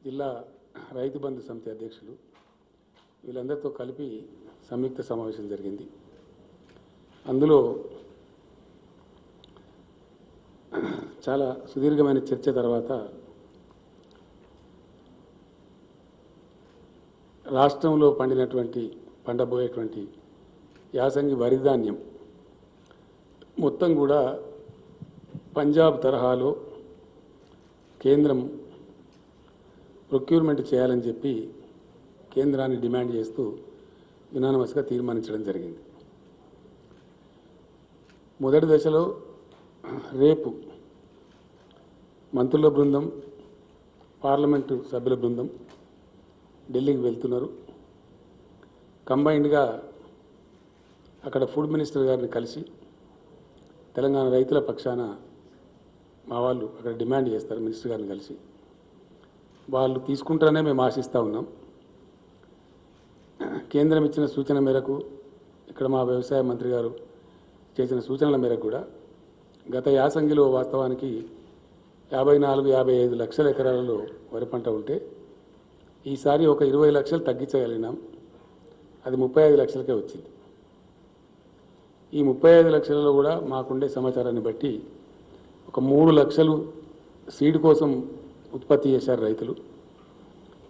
జిల్లా రైతు బంధు సమితి అధ్యక్షులు వీళ్ళందరితో కలిపి సంయుక్త సమావేశం జరిగింది. అందులో చాలా సుదీర్ఘమైన చర్చ తర్వాత రాష్ట్రంలో పండబోయేటువంటి యాసంగి వరి ధాన్యం మొత్తం కూడా పంజాబ్ తరహాలో కేంద్రం ప్రొక్యూర్మెంట్ చేయాలని చెప్పి కేంద్రాన్ని డిమాండ్ చేస్తూ యునానిమస్గా తీర్మానించడం జరిగింది. మొదటి దశలో రేపు మంత్రుల బృందం, పార్లమెంటు సభ్యుల బృందం ఢిల్లీకి వెళ్తున్నారు. కంబైన్డ్గా అక్కడ ఫుడ్ మినిస్టర్ గారిని కలిసి తెలంగాణ రైతుల పక్షాన మా వాళ్ళు అక్కడ డిమాండ్ చేస్తారు. మినిస్టర్ గారిని కలిసి వాళ్ళు తీసుకుంటారనే మేము ఆశిస్తూ ఉన్నాం. కేంద్రం ఇచ్చిన సూచన మేరకు ఇక్కడ మా వ్యవసాయ మంత్రి గారు చేసిన సూచనల మేరకు కూడా గత యాసంగిలో వాస్తవానికి 54-55 లక్షల ఎకరాలలో వరి పంట ఉంటే ఈసారి ఒక 20 లక్షలు తగ్గించగలిగినాం. అది 35 లక్షలకే వచ్చింది. ఈ 35 లక్షలలో కూడా మాకుండే సమాచారాన్ని బట్టి ఒక 3 లక్షలు సీడ్ కోసం ఉత్పత్తి చేశారు రైతులు.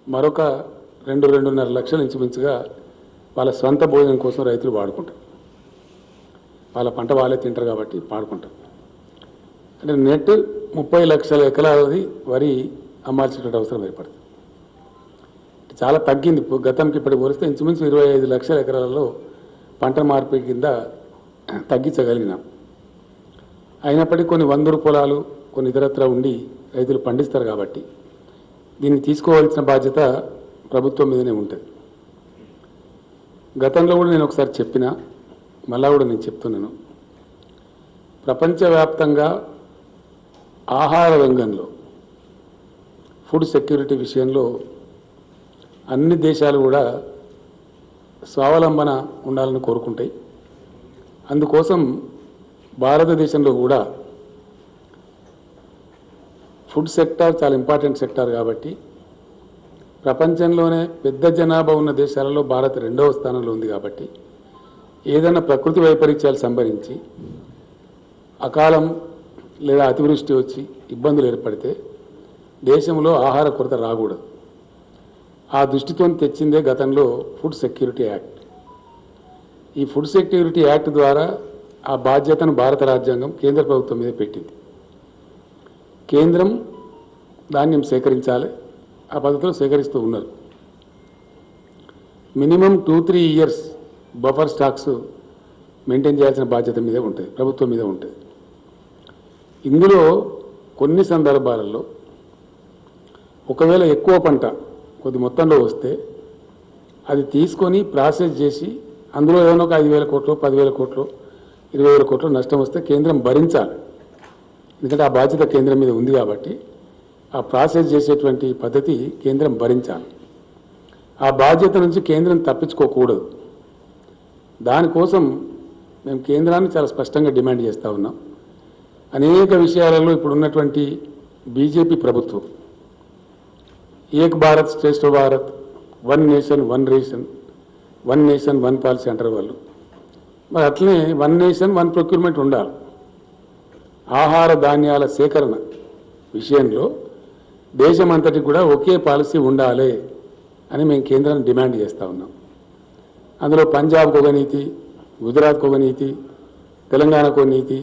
మరొక 2-2.5 లక్షలు ఇంచుమించుగా వాళ్ళ స్వంత భోజనం కోసం రైతులు వాడుకుంటారు. వాళ్ళ పంట వాళ్ళే తింటారు కాబట్టి వాడుకుంటారు. అంటే నెట్ 30 లక్షల ఎకరాలది వరి అమ్మాల్సినటువంటి అవసరం ఏర్పడుతుంది. చాలా తగ్గింది. గతంకి ఇప్పటికి పోలిస్తే ఇంచుమించు 25 లక్షల ఎకరాలలో పంట మార్పిడి కింద తగ్గించగలిగినాం. అయినప్పటికీ కొన్ని వందరు పొలాలు కొన్ని ఇతరత్ర ఉండి రైతులు పండిస్తారు కాబట్టి దీన్ని తీసుకోవాల్సిన బాధ్యత ప్రభుత్వం మీదనే ఉంటుంది. గతంలో కూడా నేను ఒకసారి చెప్పినా, మళ్ళా కూడా నేను చెప్తున్నాను. ప్రపంచవ్యాప్తంగా ఆహార రంగంలో ఫుడ్ సెక్యూరిటీ విషయంలో అన్ని దేశాలు కూడా స్వావలంబన ఉండాలని కోరుకుంటాయి. అందుకోసం భారతదేశంలో కూడా ఫుడ్ సెక్టార్ చాలా ఇంపార్టెంట్ సెక్టార్ కాబట్టి ప్రపంచంలోనే పెద్ద జనాభా ఉన్న దేశాలలో భారత్ 2వ స్థానంలో ఉంది. కాబట్టి ఏదైనా ప్రకృతి వైపరీత్యాలు సంభవించి అకాలం లేదా అతివృష్టి వచ్చి ఇబ్బందులు ఏర్పడితే దేశంలో ఆహార కొరత రాకూడదు. ఆ దృష్టితో తెచ్చిందే గతంలో ఫుడ్ సెక్యూరిటీ యాక్ట్. ఈ ఫుడ్ సెక్యూరిటీ యాక్ట్ ద్వారా ఆ బాధ్యతను భారత రాజ్యాంగం కేంద్ర ప్రభుత్వం మీద పెట్టింది. కేంద్రం ధాన్యం సేకరించాలి. ఆ పద్ధతిలో సేకరిస్తూ ఉన్నారు. Minimum 2-3 years buffer stocks maintain చేయాల్సిన బాధ్యత మీదే ఉంటుంది, ప్రభుత్వం మీద ఉంటుంది. ఇందులో కొన్ని సందర్భాలలో ఒకవేళ ఎక్కువ పంట కొద్ది మొత్తంలో వస్తే అది తీసుకొని ప్రాసెస్ చేసి అందులో ఏదైనా ఒక 5,000 కోట్లు, 10,000 కోట్లు, 20,000 కోట్లు నష్టం వస్తే కేంద్రం భరించాలి. ఎందుకంటే ఆ బాధ్యత కేంద్రం మీద ఉంది కాబట్టి ఆ ప్రాసెస్ చేసేటువంటి పద్ధతి కేంద్రం భరించాలి. ఆ బాధ్యత నుంచి కేంద్రం తప్పించుకోకూడదు. దానికోసం మేము కేంద్రాన్ని చాలా స్పష్టంగా డిమాండ్ చేస్తూ ఉన్నాం. అనేక విషయాలలో ఇప్పుడు ఉన్నటువంటి బీజేపీ ప్రభుత్వం Ek Bharat Shreshtha Bharat, 1 nation 1 ration, 1 nation 1 policy అంటారు వాళ్ళు. మరి అట్లనే 1 నేషన్ 1 ప్రొక్యూర్మెంట్ ఉండాలి. ఆహార ధాన్యాల సేకరణ విషయంలో దేశమంతటి కూడా ఒకే పాలసీ ఉండాలి అని మేము కేంద్రాన్ని డిమాండ్ చేస్తూ ఉన్నాం. అందులో పంజాబ్కు ఒక నీతి, గుజరాత్కు ఒక నీతి, తెలంగాణకు ఒక నీతి,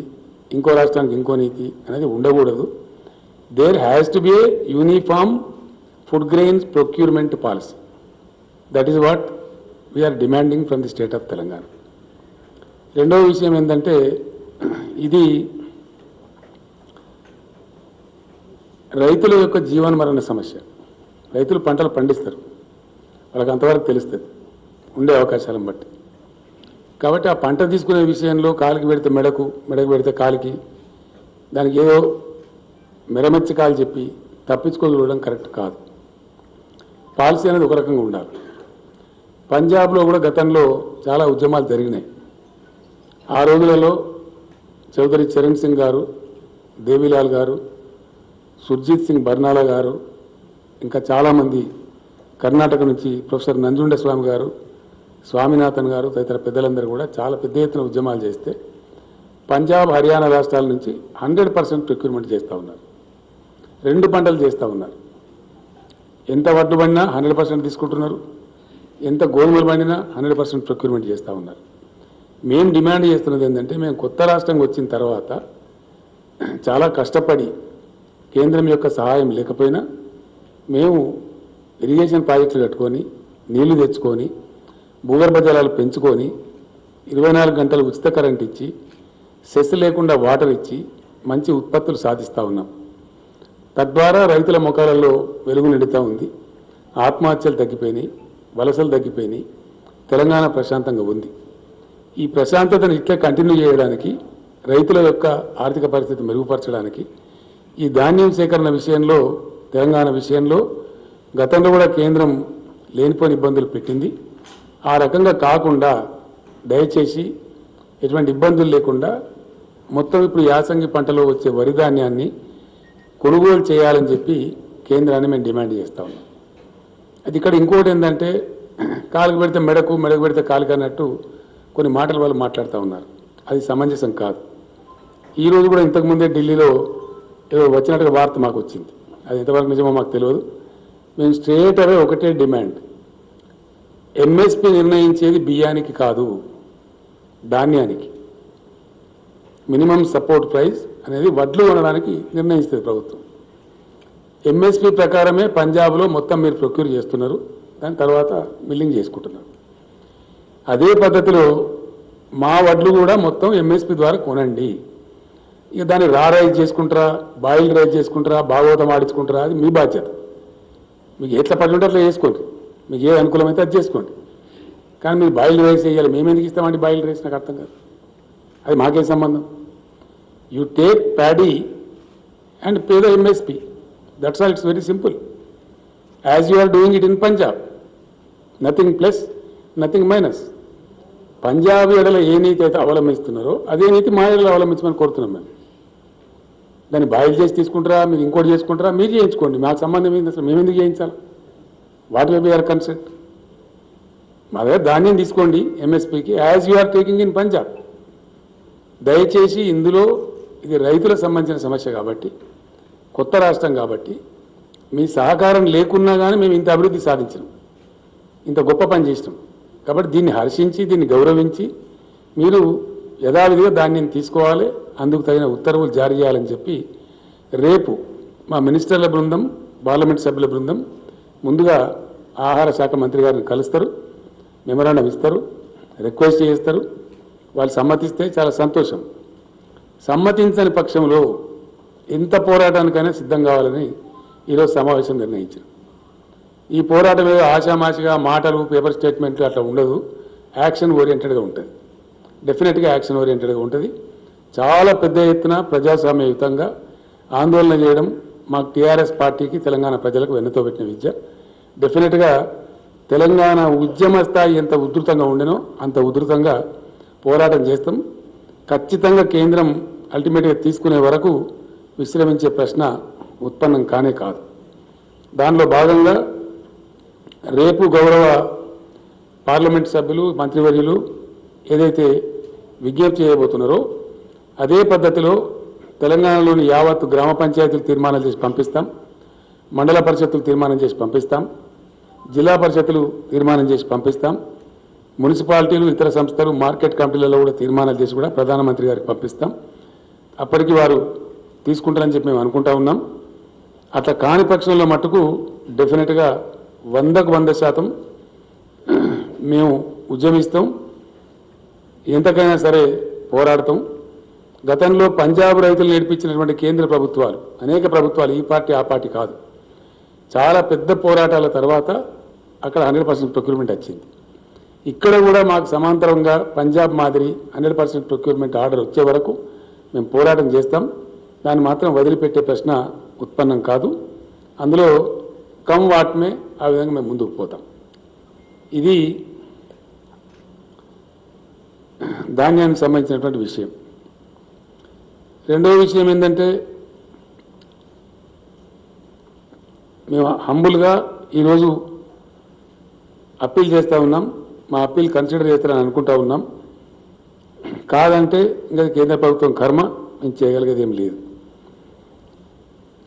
ఇంకో రాష్ట్రానికి ఇంకో నీతి అనేది ఉండకూడదు. There has to be a uniform food grains procurement policy. That is what we are demanding from the state of Telangana. రెండవ విషయం ఏంటంటే ఇది రైతుల యొక్క జీవన మరణ సమస్య. రైతులు పంటలు పండిస్తారు, వాళ్ళకి అంతవరకు తెలుస్తుంది ఉండే అవకాశాలను బట్టి. కాబట్టి ఆ పంట తీసుకునే విషయంలో కాలికి పెడితే మెడకు పెడితే కాలికి, దానికి ఏదో మెరమెచ్చకాలు చెప్పి తప్పించుకోగలడం కరెక్ట్ కాదు. పాలసీ అనేది ఒక రకంగా ఉండాలి. పంజాబ్లో కూడా గతంలో చాలా ఉద్యమాలు జరిగినాయి. ఆ రోజులలో చౌదరి చరణ్ సింగ్ గారు, దేవిలాల్ గారు, సుర్జిత్ సింగ్ బర్నాలా గారు, ఇంకా చాలామంది కర్ణాటక నుంచి ప్రొఫెసర్ నంజుండ స్వామి గారు, స్వామినాథన్ గారు తదితర పెద్దలందరూ కూడా చాలా పెద్ద ఎత్తున ఉద్యమాలు చేస్తే పంజాబ్, హర్యానా రాష్ట్రాల నుంచి 100% ప్రొక్యూర్మెంట్ చేస్తూ ఉన్నారు. 2 పంటలు చేస్తూ ఉన్నారు. ఎంత వడ్లు పండినా 100% తీసుకుంటున్నారు, ఎంత గోధుమలు పండినా 100% ప్రొక్యూర్మెంట్ చేస్తూ ఉన్నారు. మేము డిమాండ్ చేస్తున్నది ఏంటంటే, మేము కొత్త రాష్ట్రంగా వచ్చిన తర్వాత చాలా కష్టపడి కేంద్రం యొక్క సహాయం లేకపోయినా మేము ఇరిగేషన్ ప్రాజెక్టులు కట్టుకొని నీళ్లు తెచ్చుకొని భూగర్భ జలాలు పెంచుకొని 24 గంటలు ఉచిత కరెంట్ ఇచ్చి సెస్ లేకుండా వాటర్ ఇచ్చి మంచి ఉత్పత్తులు సాధిస్తూ ఉన్నాం. తద్వారా రైతుల ముఖాలలో వెలుగు నిండుతూ ఉంది. ఆత్మహత్యలు తగ్గిపోయినాయి, వలసలు తగ్గిపోయినాయి, తెలంగాణ ప్రశాంతంగా ఉంది. ఈ ప్రశాంతతను ఇట్లా కంటిన్యూ చేయడానికి, రైతుల యొక్క ఆర్థిక పరిస్థితి మెరుగుపరచడానికి ఈ ధాన్యం సేకరణ విషయంలో, తెలంగాణ విషయంలో గతంలో కూడా కేంద్రం లేనిపోని ఇబ్బందులు పెట్టింది. ఆ రకంగా కాకుండా దయచేసి ఎటువంటి ఇబ్బందులు లేకుండా మొత్తం ఇప్పుడు యాసంగి పంటలో వచ్చే వరి ధాన్యాన్ని కొనుగోలు చేయాలని చెప్పి కేంద్రాన్ని మేము డిమాండ్ చేస్తూ ఉన్నాం. అది ఇక్కడ ఇంకోటి ఏంటంటే, కాలుకు పెడితే మెడకు, మెడకు పెడితే కాలుకు అన్నట్టు కొన్ని మాటలు వాళ్ళు మాట్లాడుతూ ఉన్నారు. అది సమంజసం కాదు. ఈరోజు కూడా ఇంతకుముందే ఢిల్లీలో ఏదో వచ్చినట్టుగా వార్త మాకు వచ్చింది. అది ఎంతవరకు నిజమో మాకు తెలియదు. మేము స్ట్రేట్ అవే ఒకటే డిమాండ్, ఎంఎస్పి నిర్ణయించేది బియ్యానికి కాదు, ధాన్యానికి. మినిమం సపోర్ట్ ప్రైస్ అనేది వడ్లు కొనడానికి నిర్ణయిస్తుంది ప్రభుత్వం. ఎంఎస్పి ప్రకారమే పంజాబ్లో మొత్తం మీరు ప్రొక్యూర్ చేస్తున్నారు, దాని తర్వాత మిల్లింగ్ చేసుకుంటున్నారు. అదే పద్ధతిలో మా వడ్లు కూడా మొత్తం ఎంఎస్పి ద్వారా కొనండి. ఇక దాన్ని రైజ్ చేసుకుంటారా, బాయిల్ రైజ్ చేసుకుంటారా, భాగవతం ఆడించుకుంటారా, అది మీ బాధ్యత. మీకు ఎట్లా పడి ఉంటే అట్లా చేసుకోండి, మీకు ఏ అనుకూలమైతే అది చేసుకోండి. కానీ మీరు బాయిల్ రైస్ చేయాలి, మేము ఎందుకు ఇస్తామండి బాయిల్ రైస్? నాకు అర్థం కాదు, అది మాకేం సంబంధం? You take paddy and pay the MSP, that's all. It's very simple. As you are doing it in Punjab, nothing plus nothing minus. Punjab ఎడల ఏ నీతి అయితే అవలంబిస్తున్నారో అదే నీతి మా ఎడల అవలంబించమని కోరుతున్నాం. మేము దాన్ని బాయిల్ చేసి తీసుకుంటారా, మీరు ఇంకోటి చేసుకుంటారా, మీరు చేయించుకోండి, మాకు సంబంధం ఏంటి? అసలు మేము ఎందుకు చేయించాలి? What may be your consent? మా దగ్గర ధాన్యం తీసుకోండి ఎంఎస్పీకి, as you are taking in Punjab. దయచేసి ఇందులో ఇది రైతులకు సంబంధించిన సమస్య కాబట్టి, కొత్త రాష్ట్రం కాబట్టి మీ సహకారం లేకున్నా కానీ మేము ఇంత అభివృద్ధి సాధించినాం, ఇంత గొప్ప పని చేసినాం. కాబట్టి దీన్ని హర్షించి, దీన్ని గౌరవించి మీరు యథావిధిగా ధాన్యం తీసుకోవాలి, అందుకు తగిన ఉత్తర్వులు జారీ చేయాలని చెప్పి రేపు మా మినిస్టర్ల బృందం, పార్లమెంట్ సభ్యుల బృందం ముందుగా ఆహార శాఖ మంత్రి గారిని కలుస్తారు, మెమరాండం ఇస్తారు, రిక్వెస్ట్ చేస్తారు. వాళ్ళు సమ్మతిస్తే చాలా సంతోషం. సమ్మతించని పక్షంలో ఎంత పోరాటానికైనా సిద్ధం కావాలని ఈరోజు సమావేశం నిర్ణయించారు. ఈ పోరాటం ఏదో ఆషామాషిగా మాటలు, పేపర్ స్టేట్మెంట్లు అట్లా ఉండదు, యాక్షన్ ఓరియంటెడ్గా ఉంటుంది. డెఫినెట్గా యాక్షన్ ఓరియంటెడ్గా ఉంటుంది. చాలా పెద్ద ఎత్తున ప్రజాస్వామ్యయుతంగా ఆందోళన చేయడం మాకు టీఆర్ఎస్ పార్టీకి, తెలంగాణ ప్రజలకు వెన్నతో పెట్టిన విద్య. డెఫినెట్గా తెలంగాణ ఉద్యమ స్థాయి ఎంత ఉధృతంగా ఉండేనో అంత ఉధృతంగా పోరాటం చేస్తాం. ఖచ్చితంగా కేంద్రం అల్టిమేట్గా తీసుకునే వరకు విశ్రమించే ప్రశ్న ఉత్పన్నం కానే కాదు. దానిలో భాగంగా రేపు గౌరవ పార్లమెంట్ సభ్యులు, మంత్రివర్యులు ఏదైతే విజ్ఞప్తి చేయబోతున్నారో అదే పద్ధతిలో తెలంగాణలోని యావత్తు గ్రామ పంచాయతీలు తీర్మానం చేసి పంపిస్తాం, మండల పరిషత్తులు తీర్మానం చేసి పంపిస్తాం, జిల్లా పరిషత్తులు తీర్మానం చేసి పంపిస్తాం, మున్సిపాలిటీలు, ఇతర సంస్థలు, మార్కెట్ కమిటీలలో కూడా తీర్మానాలు చేసి కూడా ప్రధానమంత్రి గారికి పంపిస్తాం. అప్పటికి వారు తీసుకుంటారని చెప్పి మేము అనుకుంటా ఉన్నాం. అట్లా కాని పక్షంలో మట్టుకు డెఫినెట్గా 100కు 100% మేము ఉద్యమిస్తాం, ఎంతకైనా సరే పోరాడతాం. గతంలో పంజాబ్ రైతులు నేర్పించినటువంటి కేంద్ర ప్రభుత్వాలు, అనేక ప్రభుత్వాలు, ఈ పార్టీ ఆ పార్టీ కాదు, చాలా పెద్ద పోరాటాల తర్వాత అక్కడ 100% ప్రొక్యూర్మెంట్ వచ్చింది. ఇక్కడ కూడా మాకు సమాంతరంగా పంజాబ్ మాదిరి 100% ప్రొక్యూర్మెంట్ ఆర్డర్ వచ్చే వరకు మేము పోరాటం చేస్తాం. దాన్ని మాత్రం వదిలిపెట్టే ప్రశ్న ఉత్పన్నం కాదు. అందులో కమ్ వాట్మే ఆ విధంగా మేము ముందుకు పోతాం. ఇది ధాన్యానికి సంబంధించినటువంటి విషయం. రెండవ విషయం ఏంటంటే, మేము హంబుల్గా ఈరోజు అప్పీల్ చేస్తూ ఉన్నాం. మా అప్పీల్ కన్సిడర్ చేస్తారని అనుకుంటా ఉన్నాం. కాదంటే ఇంకా కేంద్ర ప్రభుత్వం కర్మ, మేము చేయగలిగేది ఏం లేదు.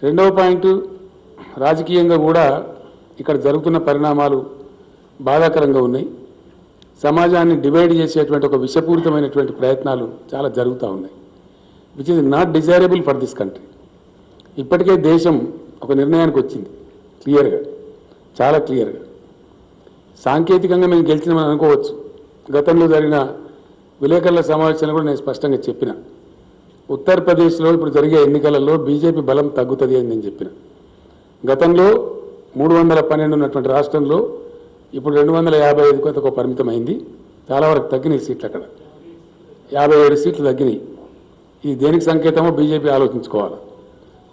రెండవ పాయింట్, రాజకీయంగా కూడా ఇక్కడ జరుగుతున్న పరిణామాలు బాధాకరంగా ఉన్నాయి. సమాజాన్ని డివైడ్ చేసేటువంటి ఒక విషపూరితమైనటువంటి ప్రయత్నాలు చాలా జరుగుతూ ఉన్నాయి, which is not desirable for this country. ఇప్పటికే దేశం ఒక నిర్ణయానికి వచ్చింది క్లియర్గా, చాలా క్లియర్గా. సాంకేతికంగా మేము గెలిచినామని అనుకోవచ్చు. గతంలో జరిగిన విలేకరుల సమావేశంలో కూడా నేను స్పష్టంగా చెప్పిన, ఉత్తరప్రదేశ్లో ఇప్పుడు జరిగే ఎన్నికలలో బీజేపీ బలం తగ్గుతుంది అని నేను చెప్పిన. గతంలో 312 ఉన్నటువంటి రాష్ట్రంలో ఇప్పుడు 255 కొంత పరిమితమైంది. చాలా వరకు తగ్గినాయి సీట్లు, అక్కడ 57 సీట్లు తగ్గినాయి. ఇది దేనికి సంకేతమో బీజేపీ ఆలోచించుకోవాలి.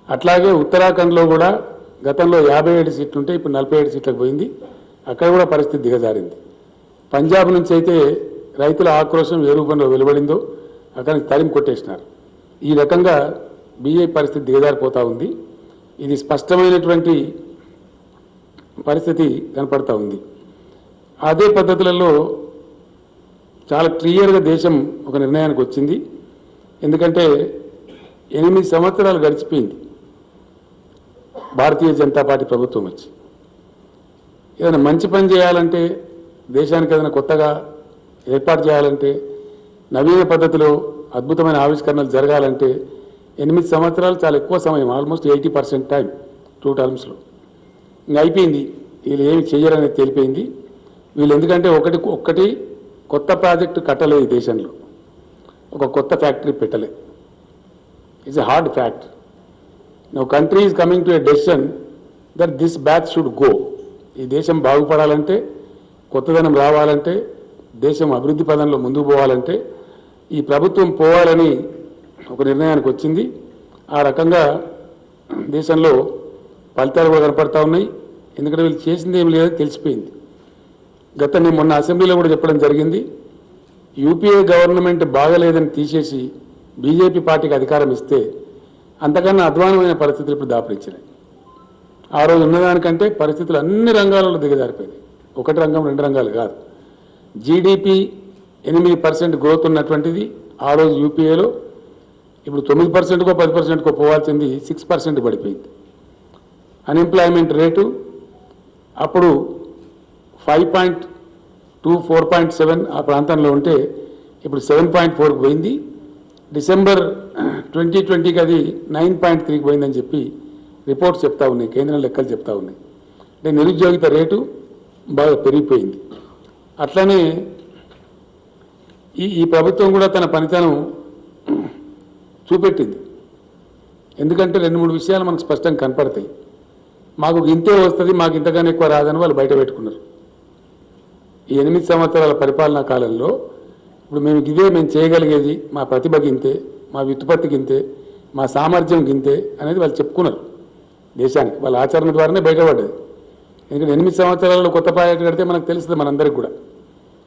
అట్లాగే ఉత్తరాఖండ్లో కూడా గతంలో 57 సీట్లు ఉంటే ఇప్పుడు 47 సీట్లకు పోయింది. అక్కడ కూడా పరిస్థితి దిగజారింది. పంజాబ్ నుంచి అయితే రైతుల ఆక్రోశం ఏ రూపంలో వెలువడిందో అక్కడికి తరిమి కొట్టేసినారు. ఈ రకంగా బీజేపీ పరిస్థితి దిగజారిపోతూ ఉంది. ఇది స్పష్టమైనటువంటి పరిస్థితి కనపడతా ఉంది. అదే పద్ధతులలో చాలా క్లియర్గా దేశం ఒక నిర్ణయానికి వచ్చింది. ఎందుకంటే 8 సంవత్సరాలు గడిచిపోయింది భారతీయ జనతా పార్టీ ప్రభుత్వం వచ్చి. ఏదైనా మంచి పని చేయాలంటే, దేశానికి ఏదైనా కొత్తగా ఏర్పాటు చేయాలంటే, నవీన పద్ధతిలో అద్భుతమైన ఆవిష్కరణలు జరగాలంటే 8 సంవత్సరాలు చాలా ఎక్కువ సమయం, ఆల్మోస్ట్ 80% టైం 2 టర్మ్స్లో. ఇంకా అయిపోయింది, వీళ్ళు ఏమి చెయ్యరనేది తెలిపోయింది. వీళ్ళు ఎందుకంటే ఒక్కటి కొత్త ప్రాజెక్టు కట్టలేదు ఈ దేశంలో, ఒక కొత్త ఫ్యాక్టరీ పెట్టలే. It's a hard fact. Now country is coming to a decision that this batch should go. ఈ దేశం బాగుపడాలంటే, కొత్తదనం రావాలంటే, దేశం అభివృద్ధి పదంలో ముందుకు పోవాలంటే ఈ ప్రభుత్వం పోవాలని ఒక నిర్ణయానికి వచ్చింది. ఆ రకంగా దేశంలో ఫలితాలు కూడా కనపడతా ఉన్నాయి. ఎందుకంటే వీళ్ళు చేసింది ఏమి లేదని తెలిసిపోయింది. నేను మొన్న అసెంబ్లీలో కూడా చెప్పడం జరిగింది, యూపీఏ గవర్నమెంట్ బాగలేదని తీసేసి బీజేపీ పార్టీకి అధికారం ఇస్తే అంతకన్నా అధ్వానమైన పరిస్థితులు ఇప్పుడు దాపరించినాయి. ఆ రోజు ఉన్నదానికంటే పరిస్థితులు అన్ని రంగాలలో దిగజారిపోయినాయి. ఒకటి రంగం, 2 రంగాలు కాదు. జీడిపి 8% గ్రోత్ ఉన్నటువంటిది ఆ రోజు యూపీఏలో ఇప్పుడు 9%కో 10%కో పోవాల్సింది 6% పడిపోయింది. అన్ఎంప్లాయ్మెంట్ రేటు అప్పుడు 5.2, 4.7 ఆ ప్రాంతంలో ఉంటే ఇప్పుడు 7.4కు పోయింది. డిసెంబర్ 2020కి అది 9.3కి పోయిందని చెప్పి రిపోర్ట్స్ చెప్తా ఉన్నాయి, కేంద్రం లెక్కలు చెప్తా ఉన్నాయి. అంటే నిరుద్యోగిత రేటు బాగా పెరిగిపోయింది. అట్లనే ఈ ప్రభుత్వం కూడా తన పనితనం చూపెట్టింది. ఎందుకంటే 2-3 విషయాలు మనకు స్పష్టంగా కనపడతాయి. మాకు ఇంతే వస్తుంది, మాకు ఇంతకన్నా ఎక్కువ రాదని వాళ్ళు బయట పెట్టుకున్నారు. ఈ 8 సంవత్సరాల పరిపాలనా కాలంలో ఇప్పుడు మేము చేయగలిగేది, మా ప్రతిభ గింతే, మా వ్యుత్పత్తి గింతే, మా సామర్థ్యం గింతే అనేది వాళ్ళు చెప్పుకున్నారు దేశానికి. వాళ్ళ ఆచరణ ద్వారానే బయటపడ్డది. ఎందుకంటే 8 సంవత్సరాలలో కొత్త ప్రాజెక్టు కడితే మనకు తెలుస్తుంది, మనందరికి కూడా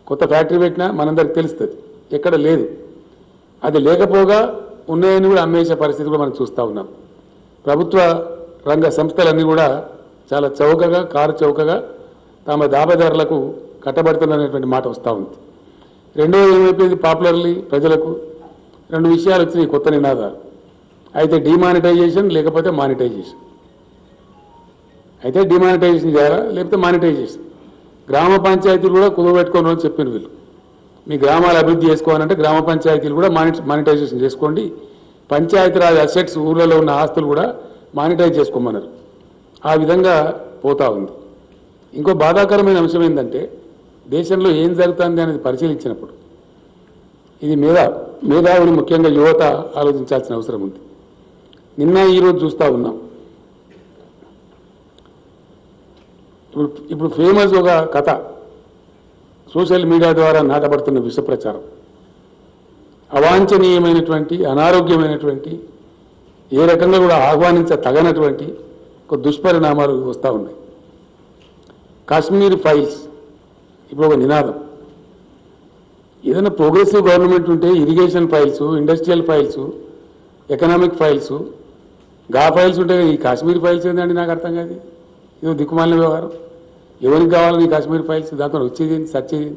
కొత్త ఫ్యాక్టరీ పెట్టినా మనందరికి తెలుస్తుంది. ఎక్కడ లేదు. అది లేకపోగా ఉన్నాయని కూడా అమ్మేసే పరిస్థితి కూడా మనం చూస్తూ ఉన్నాం. ప్రభుత్వ రంగ సంస్థలన్నీ కూడా చాలా చౌకగా, కారు చౌకగా తమ దాబదారులకు కట్టబడుతున్నటువంటి మాట వస్తూ ఉంది. రెండోది ఏమైపోయింది, పాపులర్లీ ప్రజలకు 2 విషయాలు వచ్చినాయి కొత్త నినాదాలు. అయితే డిమానిటైజేషన్, లేకపోతే మానిటైజేషన్. అయితే డిమానిటైజేషన్ చేయాలా, లేకపోతే మానిటైజేషన్. గ్రామ పంచాయతీలు కూడా కుదవబెట్టుకోను అని చెప్పిన వీళ్ళు. మీ గ్రామాలు అభివృద్ధి చేసుకోవాలంటే గ్రామ పంచాయతీలు కూడా మానిటైజేషన్ చేసుకోండి. పంచాయతీరాజ్ అసెట్స్, ఊళ్ళలో ఉన్న ఆస్తులు కూడా మానిటైజ్ చేసుకోమన్నారు. ఆ విధంగా పోతా ఉంది. ఇంకో బాధాకరమైన అంశం ఏంటంటే, దేశంలో ఏం జరుగుతుంది అనేది పరిశీలించినప్పుడు ఇది మేధావులు, ముఖ్యంగా యువత ఆలోచించాల్సిన అవసరం ఉంది. నిన్న ఈరోజు చూస్తూ ఉన్నాం. ఇప్పుడు ఫేమస్ ఒక కథ, సోషల్ మీడియా ద్వారా నాటబడుతున్న విష ప్రచారం, అవాంఛనీయమైనటువంటి, అనారోగ్యమైనటువంటి, ఏ రకంగా కూడా ఆహ్వానించతగనటువంటి ఒక దుష్పరిణామాలు వస్తూ ఉన్నాయి. కాశ్మీర్ ఫైల్స్ ఇప్పుడు ఒక నినాదం. ఏదైనా ప్రోగ్రెసివ్ గవర్నమెంట్ ఉంటే irrigation files, industrial files, economic files, గా ఫైల్స్ ఉంటాయి. ఈ కాశ్మీర్ ఫైల్స్ ఏంటండి నాకు అర్థం కాదు. ఇదో దిక్కుమాలిన వ్యవహారం. ఎవరికి కావాలని కాశ్మీర్ ఫైల్స్ దాంతో వచ్చేది సచ్చేది.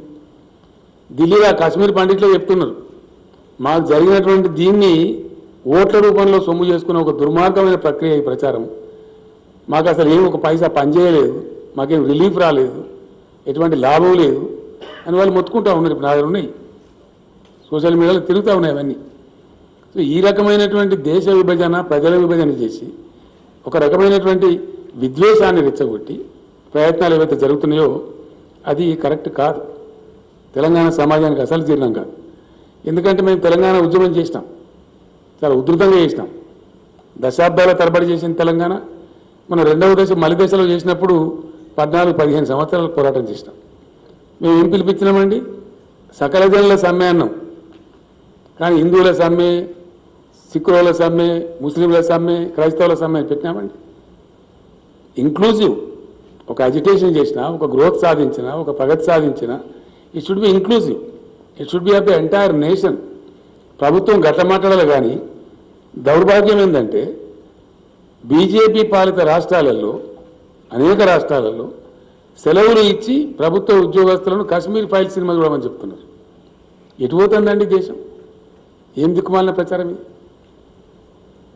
ఢిల్లీలో కాశ్మీర్ పండిట్లో చెప్తున్నారు, మాకు జరిగినటువంటి దీన్ని ఓట్ల రూపంలో సొమ్ము చేసుకున్న ఒక దుర్మార్గమైన ప్రక్రియ ఈ ప్రచారం. మాకు అసలు ఏం ఒక పైసా పనిచేయలేదు, మాకేం రిలీఫ్ రాలేదు, ఎటువంటి లాభం లేదు అని వాళ్ళు మొత్తుకుంటూ ఉన్నారు. ఇప్పుడు నా దగ్గర ఉన్నాయి, సోషల్ మీడియాలో తిరుగుతూ ఉన్నాయి అవన్నీ. సో ఈ రకమైనటువంటి దేశ విభజన, ప్రజల విభజన చేసి ఒక రకమైనటువంటి విద్వేషాన్ని రెచ్చగొట్టి ప్రయత్నాలు ఏవైతే జరుగుతున్నాయో అది కరెక్ట్ కాదు. తెలంగాణ సమాజానికి అసలు జీర్ణం కాదు. ఎందుకంటే మేము తెలంగాణ ఉద్యమం చేసినాం, చాలా ఉధృతంగా చేసినాం, దశాబ్దాల తరబడి చేసిన తెలంగాణ. మనం రెండవ దశ మలి దశలో చేసినప్పుడు 14-15 సంవత్సరాలు పోరాటం చేసినాం. మేము ఏం పిలిపించినామండి? సకల జనుల సమ్మె అన్నాం. కానీ హిందువుల సమ్మె, సిక్కుల సమ్మె, ముస్లింల సమ్మె, క్రైస్తవుల సమ్మె పెట్టినామండి. ఇంక్లూజివ్ ఒక అజిటేషన్ చేసిన, ఒక గ్రోత్ సాధించిన, ఒక ప్రగతి సాధించిన, it should be inclusive, it should be of the entire nation. ప్రభుత్వం గట్ల మాట్లాడాలి. కానీ దౌర్భాగ్యం ఏంటంటే బీజేపీ పాలిత రాష్ట్రాలలో, అనేక రాష్ట్రాలలో సెలవులు ఇచ్చి ప్రభుత్వ ఉద్యోగస్తులను కాశ్మీర్ ఫైల్ సినిమా చూడమని చెప్తున్నారు. ఎటు పోతుందండి దేశం? ఏం దిక్కుమాలిన ప్రచారం ఇది?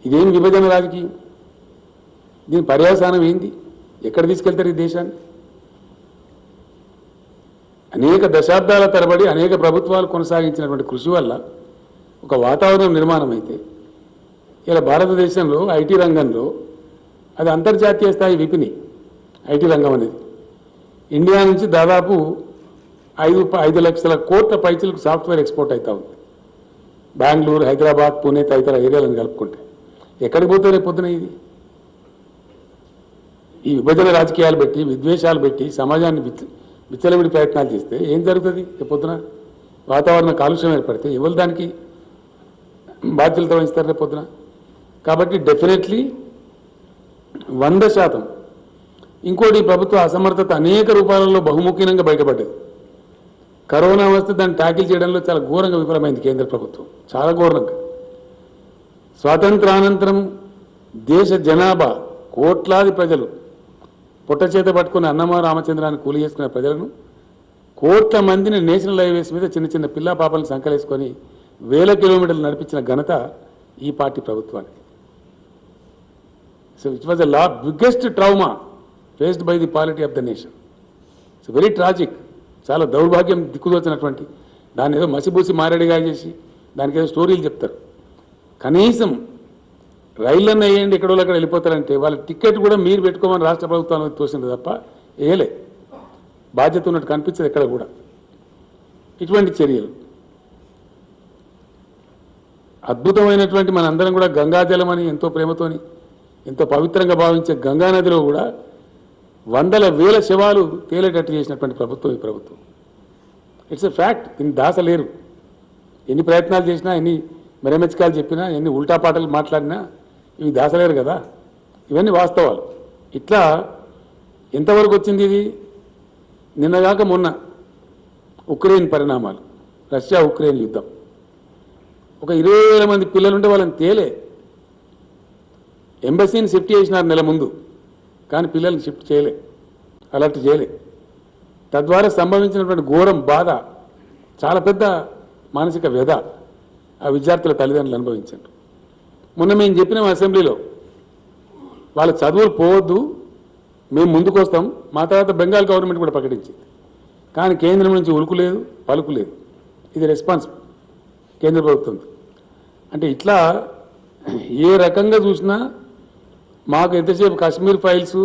ఇదేం విభజన రాజకీయం? దీని పర్యవసానం ఏంది? ఎక్కడ తీసుకెళ్తారు ఈ దేశాన్ని? అనేక దశాబ్దాల తరబడి అనేక ప్రభుత్వాలు కొనసాగించినటువంటి కృషి వల్ల ఒక వాతావరణం నిర్మాణం అయితే ఇలా భారతదేశంలో ఐటీ రంగంలో అది అంతర్జాతీయ స్థాయి విపిని. ఐటీ రంగం అనేది ఇండియా నుంచి దాదాపు 5 లక్షల కోట్ల పైచలకు సాఫ్ట్వేర్ ఎక్స్పోర్ట్ అవుతా ఉంది. బెంగళూరు, హైదరాబాద్, పూణే తదితర ఏరియాలను కలుపుకుంటే ఎక్కడికి పోతే రేపు పొద్దున ఇది? ఈ విభజన రాజకీయాలు పెట్టి, విద్వేషాలు పెట్టి సమాజాన్ని విచ్చలవిడి ప్రయత్నాలు చేస్తే ఏం జరుగుతుంది? రేపు పొద్దున వాతావరణ కాలుష్యం ఏర్పడితే ఎవరు దానికి బాధ్యతలు వహిస్తారు రేపు పొద్దున? కాబట్టి డెఫినెట్లీ 100%. ఇంకోటి, ప్రభుత్వ అసమర్థత అనేక రూపాలలో బహుముఖీనంగా బయటపడ్డది. కరోనా వస్తే దాన్ని ట్యాకిల్ చేయడంలో చాలా ఘోరంగా విఫలమైంది కేంద్ర ప్రభుత్వం, చాలా ఘోరంగా. స్వాతంత్రానంతరం దేశ జనాభా కోట్లాది ప్రజలు పొట్ట చేత పట్టుకుని అన్నమా రామచంద్రాన్ని కూలి చేసుకునే ప్రజలను, కోట్ల మందిని నేషనల్ హైవేస్ మీద చిన్న చిన్న పిల్లా పాపలను సంకలేసుకొని 1000 కిలోమీటర్లు నడిపించిన ఘనత ఈ పార్టీ ప్రభుత్వానికి. So it was the biggest trauma faced by the polity of the nation. It's very tragic. చాలా దౌర్భాగ్యం దిక్కుదోచినటువంటి దాన్ని ఏదో మసిబూసి మారేడుగా చేసి దానికి ఏదో స్టోరీలు చెప్తారు. కనీసం రైళ్ళన్న వేయండి, ఎక్కడో అక్కడ వెళ్ళిపోతారంటే వాళ్ళ టికెట్ కూడా మీరు పెట్టుకోమని రాష్ట్ర ప్రభుత్వానికి తోసింది తప్ప వేయలే. బాధ్యత ఉన్నట్టు కనిపించదు ఎక్కడ కూడా. ఇటువంటి చర్యలు అద్భుతమైనటువంటి మనందరం కూడా గంగాజలం అని ఎంతో ప్రేమతోని ఎంతో పవిత్రంగా భావించే గంగానదిలో కూడా వందల వేల శవాలు తేలేటట్టు చేసినటువంటి ప్రభుత్వం ఈ ప్రభుత్వం. It's a fact. దీన్ని దాసలేరు. ఎన్ని ప్రయత్నాలు చేసినా, ఎన్ని మెరమెచ్చకాలు చెప్పినా, ఎన్ని ఉల్టా పాటలు మాట్లాడినా ఇవి దాసలేరు కదా. ఇవన్నీ వాస్తవాలు. ఇట్లా ఎంతవరకు వచ్చింది ఇది? నిన్నగాక మొన్న ఉక్రెయిన్ పరిణామాలు, రష్యా ఉక్రెయిన్ యుద్ధం. ఒక 20,000 మంది పిల్లలుంటే వాళ్ళని తేలే. ఎంబసీని షిఫ్ట్ చేసినారు నెల ముందు, కానీ పిల్లల్ని షిఫ్ట్ చేయలే, అలర్ట్ చేయలే. తద్వారా సంభవించినటువంటి ఘోరం, బాధ, చాలా పెద్ద మానసిక వ్యధ ఆ విద్యార్థుల తల్లిదండ్రులు అనుభవించారు. మొన్న మేము చెప్పినాం అసెంబ్లీలో, వాళ్ళ చదువులు పోవద్దు, మేము ముందుకు వస్తాం. మా తర్వాత బెంగాల్ గవర్నమెంట్ కూడా ప్రకటించింది. కానీ కేంద్రం నుంచి ఉలుకు లేదు, పలుకు లేదు. ఇది రెస్పాన్స్ కేంద్ర ప్రభుత్వం. అంటే ఇట్లా ఏ రకంగా చూసినా మాకు ఎంతసేపు కాశ్మీర్ ఫైల్స్,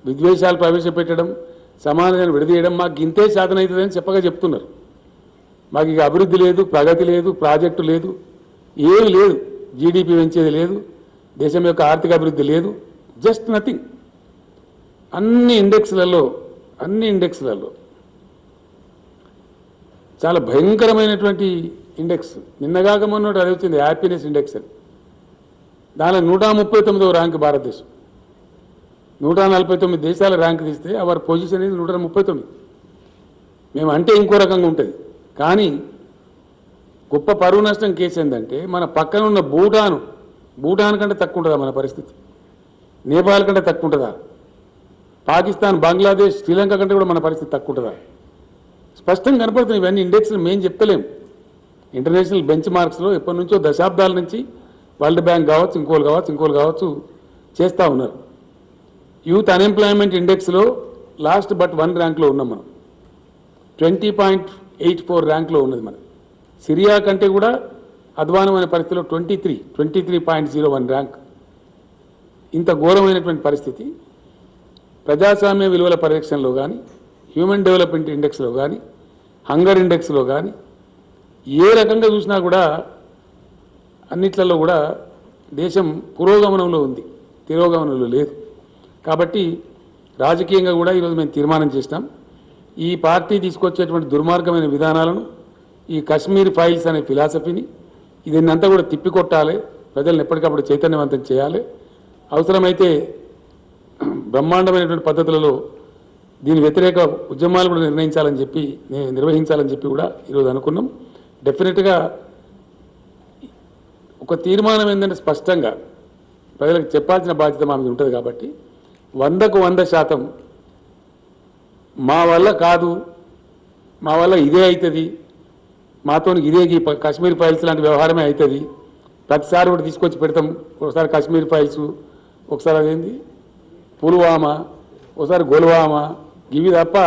విద్వేషాలు ప్రవేశపెట్టడం, సమాజాన్ని విడదీయడం మాకు ఇంతే సాధన అవుతుందని చెప్పగా చెప్తున్నారు. మాకు ఇక అభివృద్ధి లేదు, ప్రగతి లేదు, ప్రాజెక్టు లేదు, ఏమి లేదు, జీడిపి పెంచేది లేదు, దేశం యొక్క ఆర్థిక అభివృద్ధి లేదు, జస్ట్ నథింగ్. అన్ని ఇండెక్స్లలో చాలా భయంకరమైనటువంటి ఇండెక్స్. నిన్నగాక మొన్నటి అది వచ్చింది, హ్యాపీనెస్ ఇండెక్స్ అని. దానిలో 139వ ర్యాంక్ భారతదేశం. 149 దేశాల ర్యాంక్ తీస్తే అవర్ పొజిషన్ ఇది 139. మేము అంటే ఇంకో రకంగా ఉంటుంది. కానీ గొప్ప పరువు నష్టం కేసు ఏంటంటే మన పక్కన ఉన్న భూటాన్ కంటే తక్కువ ఉంటుందా మన పరిస్థితి? నేపాల్ కంటే తక్కువ ఉంటుందా? పాకిస్తాన్, బంగ్లాదేశ్, శ్రీలంక కంటే కూడా మన పరిస్థితి తక్కువ ఉంటుందా? స్పష్టంగా కనపడుతుంది. ఇవన్నీ ఇండెక్స్లు మేము చెప్తలేం. ఇంటర్నేషనల్ బెంచ్ మార్క్స్లో ఎప్పటి నుంచో దశాబ్దాల నుంచి వరల్డ్ బ్యాంక్ కావచ్చు, ఇంకోలు కావచ్చు చేస్తూ ఉన్నారు. యూత్ అన్ఎంప్లాయ్మెంట్ ఇండెక్స్లో లాస్ట్ బట్ 1 ర్యాంక్లో ఉన్నాం మనం. 20.84 ర్యాంక్లో ఉన్నది మనం. సిరియా కంటే కూడా అధ్వానమైన పరిస్థితిలో 23.01 ర్యాంక్. ఇంత ఘోరమైనటువంటి పరిస్థితి ప్రజాస్వామ్య విలువల పరిరక్షణలో కానీ, హ్యూమన్ డెవలప్మెంట్ ఇండెక్స్లో కానీ, హంగర్ ఇండెక్స్లో కానీ ఏ రకంగా చూసినా కూడా అన్నిట్లలో కూడా దేశం పురోగమనంలో ఉంది, తిరోగమనంలో లేదు. కాబట్టి రాజకీయంగా కూడా ఈరోజు మేము తీర్మానం చేసినాం, ఈ పార్టీ తీసుకొచ్చేటువంటి దుర్మార్గమైన విధానాలను, ఈ కశ్మీర్ ఫైల్స్ అనే ఫిలాసఫీని ఇదంతా కూడా తిప్పికొట్టాలి, ప్రజలను ఎప్పటికప్పుడు చైతన్యవంతం చేయాలి. అవసరమైతే బ్రహ్మాండమైనటువంటి పద్ధతులలో దీని వ్యతిరేక ఉద్యమాలు కూడా నిర్వహించాలని చెప్పి కూడా ఈరోజు అనుకున్నాం. డెఫినెట్గా ఒక తీర్మానం ఏంటంటే స్పష్టంగా ప్రజలకు చెప్పాల్సిన బాధ్యత మా మీద ఉంటుంది. కాబట్టి 100కు 100% మా వల్ల కాదు, మా వల్ల ఇదే అవుతుంది, మాతో ఇదే కాశ్మీర్ ఫైల్స్ లాంటి వ్యవహారమే అవుతుంది, ప్రతిసారి ఒకటి తీసుకొచ్చి పెడతాం. ఒకసారి కాశ్మీర్ ఫైల్స్, ఒకసారి అదేంది పుల్వామా, ఒకసారి గొల్వామా, ఇవి తప్ప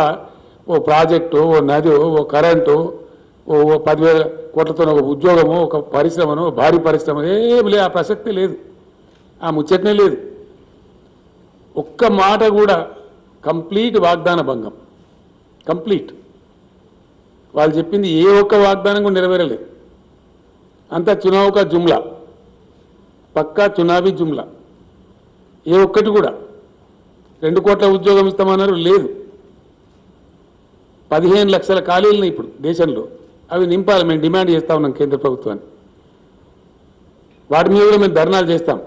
ఓ ప్రాజెక్టు, ఓ నది, ఓ కరెంటు, ఓ 10,000 కోట్లతో ఒక ఉద్యోగము, ఒక పరిశ్రమను, భారీ పరిశ్రమ ఏమి లేదు. ఆ ప్రసక్తే లేదు, ఆ ముచ్చటనే లేదు. ఒక్క మాట కూడా కంప్లీట్ వాగ్దాన భంగం, కంప్లీట్. వాళ్ళు చెప్పింది ఏ ఒక్క వాగ్దానం కూడా నెరవేరలేదు. అంతా చునావుకా జుమ్లా, పక్కా చునావీ జుమ్లా. ఏ ఒక్కటి కూడా 2 కోట్ల ఉద్యోగం ఇస్తామన్నారు, లేదు. 15 లక్షల ఖాళీలను ఇప్పుడు దేశంలో, అవి నింపాలి. మేము డిమాండ్ చేస్తా ఉన్నాం కేంద్ర ప్రభుత్వాన్ని. వాటి మీద కూడా మేము ధర్నాలు చేస్తాం.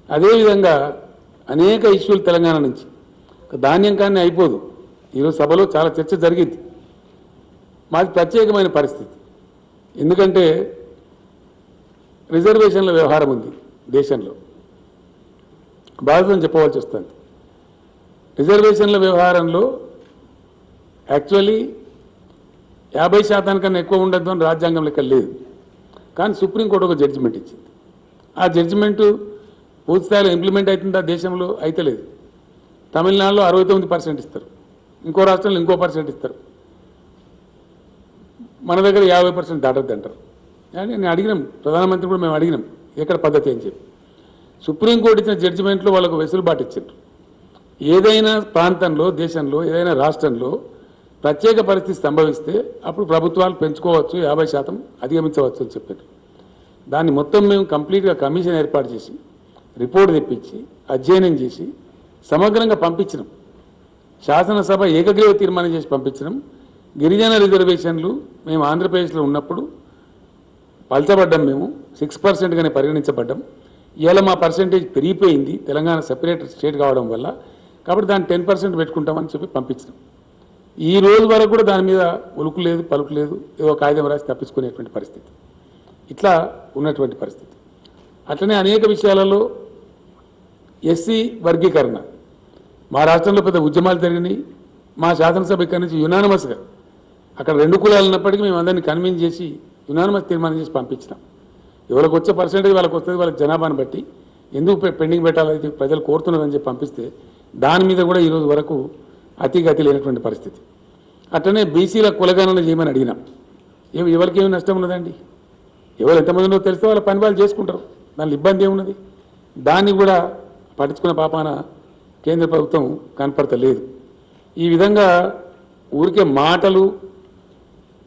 అదేవిధంగా అనేక ఇష్యూలు తెలంగాణ నుంచి, ధాన్యం కానీ అయిపోదు. ఈరోజు సభలో చాలా చర్చ జరిగింది. మాది ప్రత్యేకమైన పరిస్థితి, ఎందుకంటే రిజర్వేషన్ల వ్యవహారం ఉంది దేశంలో, బాధ్యతను చెప్పవలసి వస్తుంది. రిజర్వేషన్ల వ్యవహారంలో యాక్చువల్లీ 50% కన్నా ఎక్కువ ఉండద్దు అని రాజ్యాంగం లెక్క లేదు. కానీ సుప్రీంకోర్టు ఒక జడ్జిమెంట్ ఇచ్చింది. ఆ జడ్జిమెంటు పూర్తి స్థాయిలో ఇంప్లిమెంట్ అవుతుందా దేశంలో? అయితే లేదు. తమిళనాడులో 69% ఇస్తారు, ఇంకో రాష్ట్రంలో ఇంకో % ఇస్తారు, మన దగ్గర 50% దాటద్దు అంటారు. నేను అడిగినాం, ప్రధానమంత్రి కూడా మేము అడిగినాం ఎక్కడ పద్ధతి అని చెప్పి. సుప్రీంకోర్టు ఇచ్చిన జడ్జిమెంట్లో వాళ్ళకు వెసులుబాటు ఇచ్చారు. ఏదైనా ప్రాంతంలో, దేశంలో, ఏదైనా రాష్ట్రంలో ప్రత్యేక పరిస్థితి సంభవిస్తే అప్పుడు ప్రభుత్వాలు పెంచుకోవచ్చు, 50% అధిగమించవచ్చు అని చెప్పారు. దాన్ని మొత్తం మేము కంప్లీట్గా కమిషన్ ఏర్పాటు చేసి రిపోర్ట్ తెప్పించి అధ్యయనం చేసి సమగ్రంగా పంపించినాం. శాసనసభ ఏకగ్రీవ తీర్మానం చేసి పంపించినాం. గిరిజన రిజర్వేషన్లు మేము ఆంధ్రప్రదేశ్లో ఉన్నప్పుడు పల్చబడ్డాం, మేము 6%గానే పరిగణించబడ్డాం. ఇవాళ మా పర్సెంటేజ్ పెరిగిపోయింది తెలంగాణ సెపరేట్ స్టేట్ కావడం వల్ల. కాబట్టి దాన్ని 10% పెట్టుకుంటామని చెప్పి పంపించినాం. ఈ రోజు వరకు కూడా దాని మీద ఉలుకు లేదు, పలుకు లేదు, ఏదో కాగితం రాసి తప్పించుకునేటువంటి పరిస్థితి, ఇట్లా ఉన్నటువంటి పరిస్థితి. అట్లనే అనేక విషయాలలో ఎస్సీ వర్గీకరణ మా రాష్ట్రంలో పెద్ద ఉద్యమాలు జరిగినాయి. మా శాసనసభ ఇక్కడి నుంచి యునానిమస్గా, అక్కడ 2 కులాలు ఉన్నప్పటికీ మేము అందరినీ కన్విన్స్ చేసి యునానిమస్ తీర్మానం చేసి పంపించినాం. ఎవరికి వచ్చే పర్సెంటేజ్ వాళ్ళకి వస్తుంది, వాళ్ళకి జనాభాను బట్టి ఎందుకు పెండింగ్ పెట్టాలి, ప్రజలు కోరుతున్నారని చెప్పి పంపిస్తే దాని మీద కూడా ఈరోజు వరకు అతిగతి లేనటువంటి పరిస్థితి. అట్లనే బీసీల కులగణన చేయమని అడిగినాం. ఎవరికి ఏమి నష్టం ఉన్నదండి? ఎవరు ఎంతమంది ఉన్నదో తెలిస్తే వాళ్ళ పని వాళ్ళు చేసుకుంటారు, దానిలో ఇబ్బంది ఏమున్నది? దాన్ని కూడా పట్టించుకునే పాపాన కేంద్ర ప్రభుత్వం కనపడతలేదు. ఈ విధంగా ఊరికే మాటలు,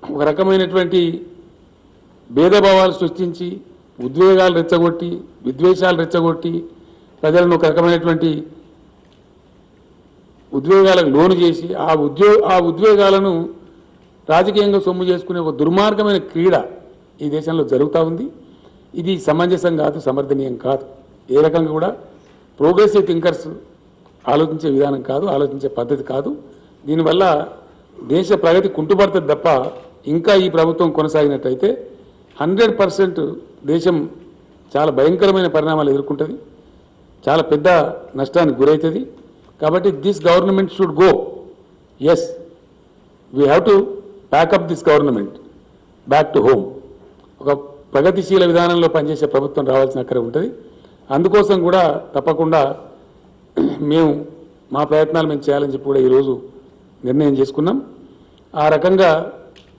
ఒక రకమైనటువంటి భేదభావాలు సృష్టించి, ఉద్వేగాలు రెచ్చగొట్టి, విద్వేషాలు రెచ్చగొట్టి, ప్రజలను ఒక రకమైనటువంటి ఉద్వేగాలకు లోను చేసి ఆ ఉద్వేగాలను రాజకీయంగా సొమ్ము చేసుకునే ఒక దుర్మార్గమైన క్రీడ ఈ దేశంలో జరుగుతూ ఉంది. ఇది సమంజసం కాదు, సమర్థనీయం కాదు. ఏ రకంగా కూడా ప్రోగ్రెసివ్ థింకర్స్ ఆలోచించే విధానం కాదు, ఆలోచించే పద్ధతి కాదు. దీనివల్ల దేశ ప్రగతి కుంటుపడుతుంది తప్ప ఇంకా ఈ ప్రభుత్వం కొనసాగినట్టయితే 100% దేశం చాలా భయంకరమైన పరిణామాలు ఎదుర్కొంటుంది, చాలా పెద్ద నష్టానికి గురవుతుంది. కాబట్టి this government should go. Yes, we have to pack up this government back to home. ఒక ప్రగతిశీల విధానంలో పనిచేసే ప్రభుత్వం రావాల్సిన అక్కడే ఉంటుంది. అందుకోసం కూడా తప్పకుండా మేము మా ప్రయత్నాలు మేము చేయాలని చెప్పి కూడా ఈరోజు నిర్ణయం చేసుకున్నాం. ఆ రకంగా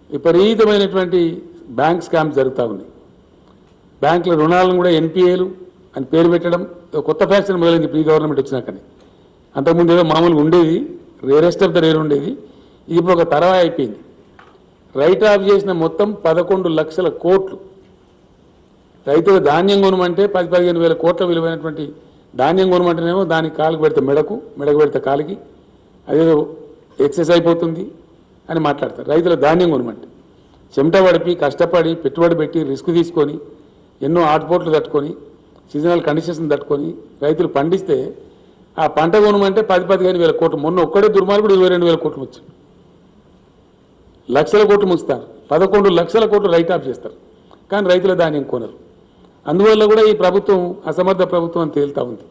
విపరీతమైనటువంటి బ్యాంక్ స్కామ్స్ జరుగుతూ ఉన్నాయి. బ్యాంకుల రుణాలను కూడా ఎన్పిఏలు అని పేరు పెట్టడం కొత్త ఫ్యాషన్ మొదలైంది ప్రీ గవర్నమెంట్ వచ్చినాకని. అంతకుముందు ఏదో మామూలుగా ఉండేది, రేరెస్ట్ ఆఫ్ ద రేర్ ఉండేది. ఇది ఇప్పుడు ఒక తరవా అయిపోయింది. రైట్ ఆఫ్ చేసిన మొత్తం 11 లక్షల కోట్లు. రైతులు ధాన్యం కొనమంటే 10-15 వేల కోట్ల విలువైనటువంటి ధాన్యం కొనమంటేనేమో దానికి కాలుకి పెడితే మెడకు పెడితే కాలికి అదేదో ఎక్సెస్ అయిపోతుంది అని మాట్లాడతారు. రైతుల ధాన్యం కొనమంటే చెమట పడిపి కష్టపడి పెట్టుబడి పెట్టి రిస్క్ తీసుకొని ఎన్నో ఆటుపోట్లు తట్టుకొని సీజనల్ కండిషన్స్ తట్టుకొని రైతులు పండిస్తే ఆ పంట కొనమంటే 10-15 వేల కోట్లు. మొన్న ఒక్కడే దుర్మార్గుడు 22 వేల కోట్లు వచ్చాయి. లక్షల కోట్లు ముస్తారు, 11 లక్షల కోట్లు రైట్ ఆఫ్ చేస్తారు. కానీ రైతుల ధాన్యం కొనరు. అందువల్ల కూడా ఈ ప్రభుత్వం అసమర్థ ప్రభుత్వం అని తేలుతా ఉంది.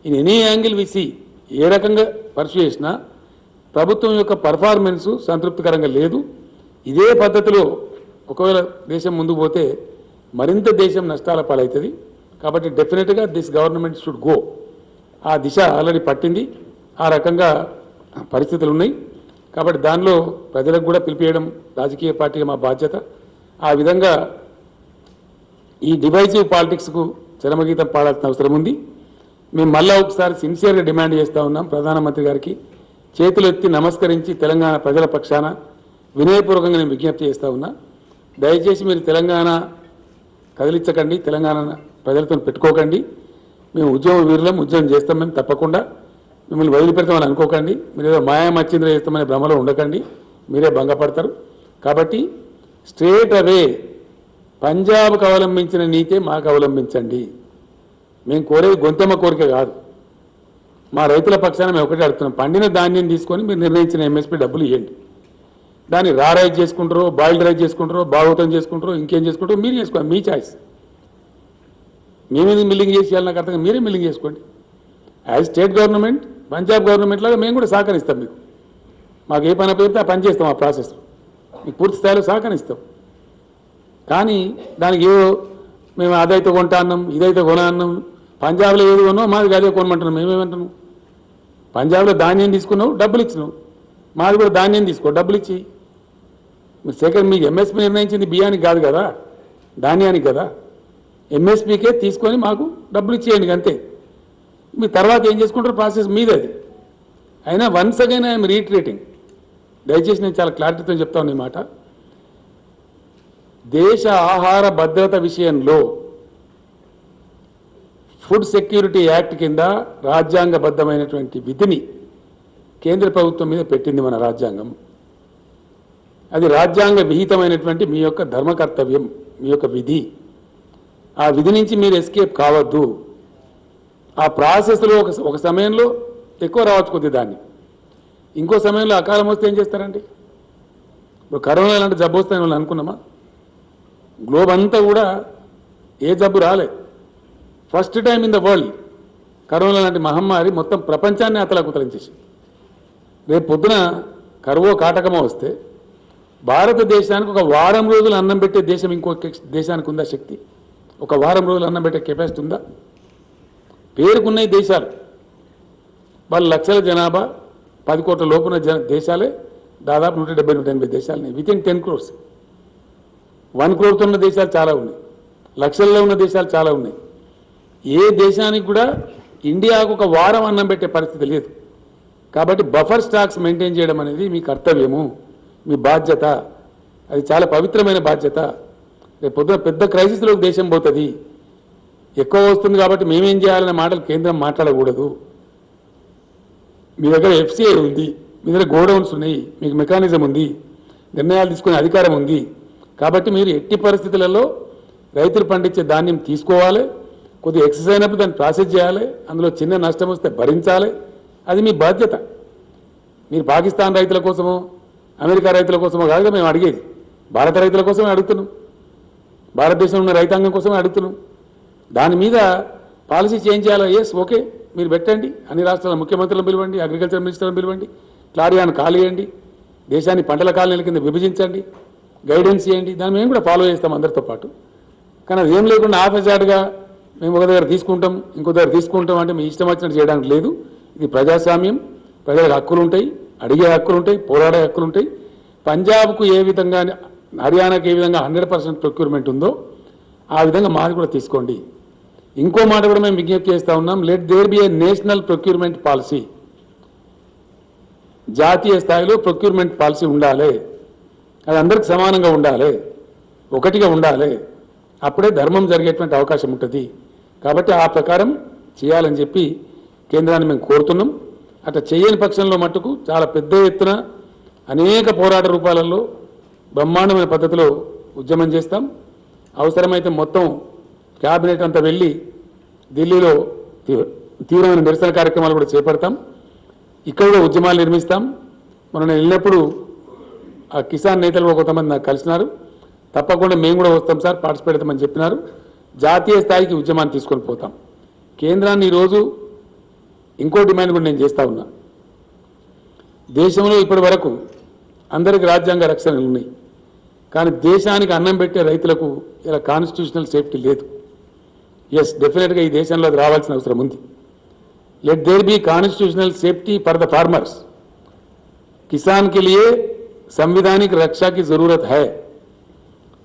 ఇన్ ఎనీ యాంగిల్ విసి ఏ రకంగా పర్సూ చేసినా ప్రభుత్వం యొక్క పర్ఫార్మెన్సు సంతృప్తికరంగా లేదు. ఇదే పద్ధతిలో ఒకవేళ దేశం ముందుకు పోతే మరింత దేశం నష్టాల పాలవుతుంది. కాబట్టి డెఫినెట్గా దిస్ గవర్నమెంట్ షుడ్ గో. ఆ దిశ ఆల్రెడీ పట్టింది. ఆ రకంగా పరిస్థితులు ఉన్నాయి. కాబట్టి దానిలో ప్రజలకు కూడా పిలిపియడం రాజకీయ పార్టీగా మా బాధ్యత. ఆ విధంగా ఈ డివైజివ్ పాలిటిక్స్కు చరమగీతం పాడాల్సిన అవసరం ఉంది. మేము మళ్ళా ఒకసారి సిన్సియర్గా డిమాండ్ చేస్తూ ఉన్నాం ప్రధానమంత్రి గారికి. చేతులు ఎత్తి నమస్కరించి తెలంగాణ ప్రజల పక్షాన వినయపూర్వకంగా నేను విజ్ఞప్తి చేస్తూ ఉన్నా. దయచేసి మీరు తెలంగాణ కదిలించకండి, తెలంగాణ ప్రజలతో పెట్టుకోకండి. మేము ఉద్యమ వీరులం, ఉద్యమం చేస్తాం. మేము తప్పకుండా మిమ్మల్ని వదిలిపెడతామని అనుకోకండి. మీరు ఏదో మాయామచ్చింద్ర చేస్తామనే భ్రమలో ఉండకండి, మీరే భంగపడతారు. కాబట్టి స్ట్రేట్ అవే పంజాబ్కు అవలంబించిన నీతే మాకు అవలంబించండి. మేము కోరేది గొంతెమ్మ కోరిక కాదు. మా రైతుల పక్షాన మేము ఒకటే అడుగుతున్నాం, పండిన ధాన్యం తీసుకొని మీరు నిర్ణయించిన ఎంఎస్పీ డబ్బులు ఇవ్వండి. దాన్ని రైస్ చేసుకుంటారో, బాయిల్డ్ రైస్ చేసుకుంటారో, భాగవతం చేసుకుంటారో, ఇంకేం చేసుకుంటారో మీరు చేసుకోండి, మీ చాయిస్. మేమేది మిల్లింగ్ చేసి నాకు అర్థంగా మీరే మిల్లింగ్ చేసుకోండి. As state government, Punjab government లాగా మేము కూడా సహకరిస్తాం. మీకు మాకు ఏ పని పెడితే ఆ పని చేస్తాం. ఆ ప్రాసెస్ మీకు పూర్తి స్థాయిలో సహకరిస్తాం. కానీ దానికి ఏదో మేము అదైతే కొంటా అన్నాం, ఇదైతే కొన అన్నాం. పంజాబ్లో ఏది కొన్నావు మాది అదే కొనమంటున్నాం. మేమేమంటున్నాం, పంజాబ్లో ధాన్యం తీసుకున్నావు, డబ్బులు ఇచ్చినావు, మాది కూడా ధాన్యం తీసుకో, డబ్బులు ఇచ్చి. మీరు సెకండ్ మీకు ఎంఎస్పీ నిర్ణయించింది బియ్యానికి కాదు కదా, ధాన్యానికి కదా. ఎంఎస్పీకే తీసుకొని మాకు డబ్బులు ఇచ్చేయండి అంతే. మీ తర్వాత ఏం చేసుకుంటారో ప్రాసెస్ మీదే అది. అయినా వన్స్ అగైన్ ఐఎమ్ రీట్రేటింగ్, దయచేసి నేను చాలా క్లారిటీతో చెప్తాను ఈ మాట. దేశ ఆహార భద్రత విషయంలో ఫుడ్ సెక్యూరిటీ యాక్ట్ కింద రాజ్యాంగబద్ధమైనటువంటి విధిని కేంద్ర ప్రభుత్వం మీద పెట్టింది మన రాజ్యాంగం. అది రాజ్యాంగ విహితమైనటువంటి మీ యొక్క ధర్మ కర్తవ్యం, మీ యొక్క విధి. ఆ విధి నుంచి మీరు ఎస్కేప్ కావద్దు. ఆ ప్రాసెస్లో ఒక సమయంలో ఎక్కువ రావచ్చు కొద్ది దాన్ని, ఇంకో సమయంలో అకాలం వస్తే ఏం చేస్తారండి? ఇప్పుడు కరోనా లాంటి జబ్బు వస్తాయని వాళ్ళు అనుకున్నామా? గ్లోబ్ అంతా కూడా ఏ జబ్బు రాలే. First time in the world corona లాంటి మహమ్మారి మొత్తం ప్రపంచాన్ని అతలాకుతలం. రేపు పొద్దున కరువో కాటకమో వస్తే భారతదేశానికి ఒక వారం రోజులు అన్నం పెట్టే దేశం ఇంకో దేశానికి ఉందా శక్తి? ఒక వారం రోజులు అన్నం పెట్టే కెపాసిటీ ఉందా? పేరుకున్న దేశాలు, వాళ్ళు లక్షల జనాభా, 10 కోట్ల లోపున దేశాలే దాదాపు 170-180 దేశాలని వితిన్ 10 crores. 1 crore ఉన్న దేశాలు చాలా ఉన్నాయి, లక్షల్లో ఉన్న దేశాలు చాలా ఉన్నాయి. ఏ దేశానికి కూడా ఇండియాకు ఒక వారం అన్నం పెట్టే పరిస్థితి లేదు. కాబట్టి బఫర్ స్టాక్స్ మెయింటైన్ చేయడం అనేది మీ కర్తవ్యము, మీ బాధ్యత. అది చాలా పవిత్రమైన బాధ్యత. రేపు పొద్దున పెద్ద క్రైసిస్లోకి దేశం పోతుంది. ఎక్కువ వస్తుంది కాబట్టి మేమేం చేయాలనే మాటలు కేంద్రం మాట్లాడకూడదు. మీ దగ్గర ఎఫ్సిఐ ఉంది, మీ దగ్గర గోడౌన్స్ ఉన్నాయి, మీకు మెకానిజం ఉంది, నిర్ణయాలు తీసుకునే అధికారం ఉంది. కాబట్టి మీరు ఎట్టి పరిస్థితులలో రైతులు పండించే ధాన్యం తీసుకోవాలి. కొద్దిగా ఎక్సెస్ అయినప్పుడు దాన్ని ప్రాసెస్ చేయాలి. అందులో చిన్న నష్టం వస్తే భరించాలి. అది మీ బాధ్యత. మీరు పాకిస్తాన్ రైతుల కోసమో అమెరికా రైతుల కోసమో కాదుగా మేము అడిగేది. భారత రైతుల కోసమే అడుగుతున్నాం, భారతదేశంలో ఉన్న రైతాంగం కోసమే అడుగుతున్నాం. దాని మీద పాలసీ చేంజ్ చేయాలా? Yes, okay. మీరు పెట్టండి, అన్ని రాష్ట్రాల ముఖ్యమంత్రులను పిలవండి, అగ్రికల్చర్ మినిస్టర్లను పిలవండి, క్లారియాను కాలేయండి, దేశాన్ని పంటల కాలనీల కింద విభజించండి, గైడెన్స్ చేయండి, దాన్ని మేము కూడా ఫాలో చేస్తాం అందరితో పాటు. కానీ అది ఏం లేకుండా ఆఫీసాడుగా మేము ఒక దగ్గర తీసుకుంటాం ఇంకో దగ్గర తీసుకుంటాం అంటే మీ ఇష్టం వచ్చినట్టు చేయడానికి లేదు. ఇది ప్రజాస్వామ్యం, ప్రజలకు హక్కులు ఉంటాయి, అడిగే హక్కులు ఉంటాయి, పోరాడే హక్కులు ఉంటాయి. పంజాబ్కు ఏ విధంగా హర్యానాకు ఏ విధంగా 100% ప్రొక్యూర్మెంట్ ఉందో ఆ విధంగా మాది కూడా తీసుకోండి. ఇంకో మాట కూడా మేము విజ్ఞప్తి చేస్తూ ఉన్నాం, let there be a national procurement policy. జాతీయ స్థాయిలో ప్రొక్యూర్మెంట్ పాలసీ ఉండాలి, అది అందరికి సమానంగా ఉండాలి, ఒకటిగా ఉండాలి, అప్పుడే ధర్మం జరిగేటువంటి అవకాశం ఉంటుంది. కాబట్టి ఆ ప్రకారం చేయాలని చెప్పి కేంద్రాన్ని మేము కోరుతున్నాం. అట్లా చేయని పక్షంలో మట్టుకు చాలా పెద్ద ఎత్తున అనేక పోరాట రూపాలలో బ్రహ్మాండమైన పద్ధతిలో ఉద్యమం చేస్తాం. అవసరమైతే మొత్తం క్యాబినెట్ అంతా వెళ్ళి ఢిల్లీలో తీవ్రమైన నిరసన కార్యక్రమాలు కూడా చేపడతాం. ఇక్కడ కూడా ఉద్యమాలు నిర్మిస్తాం. మనం వెళ్ళినప్పుడు ఆ కిసాన్ నేతలు కొంతమంది నాకు కలిసినారు, తప్పకుండా మేము కూడా వస్తాం సార్, పార్టిసిపేట్ అవుతామని చెప్పినారు. జాతీయ స్థాయికి ఉద్యమాన్ని తీసుకొని పోతాం. కేంద్రాన్ని ఈరోజు ఇంకో డిమాండ్ కూడా నేను చేస్తూ ఉన్నా. దేశంలో ఇప్పటి వరకు అందరికి రాజ్యాంగ రక్షణలు ఉన్నాయి, కానీ దేశానికి అన్నం పెట్టే రైతులకు ఇలా కాన్స్టిట్యూషనల్ సేఫ్టీ లేదు. ఎస్, డెఫినెట్గా ఈ దేశంలో అది రావాల్సిన అవసరం ఉంది. Let there be constitutional safety for the farmers. किसान के लिए संवैधानिक रक्षा की जरूरत है.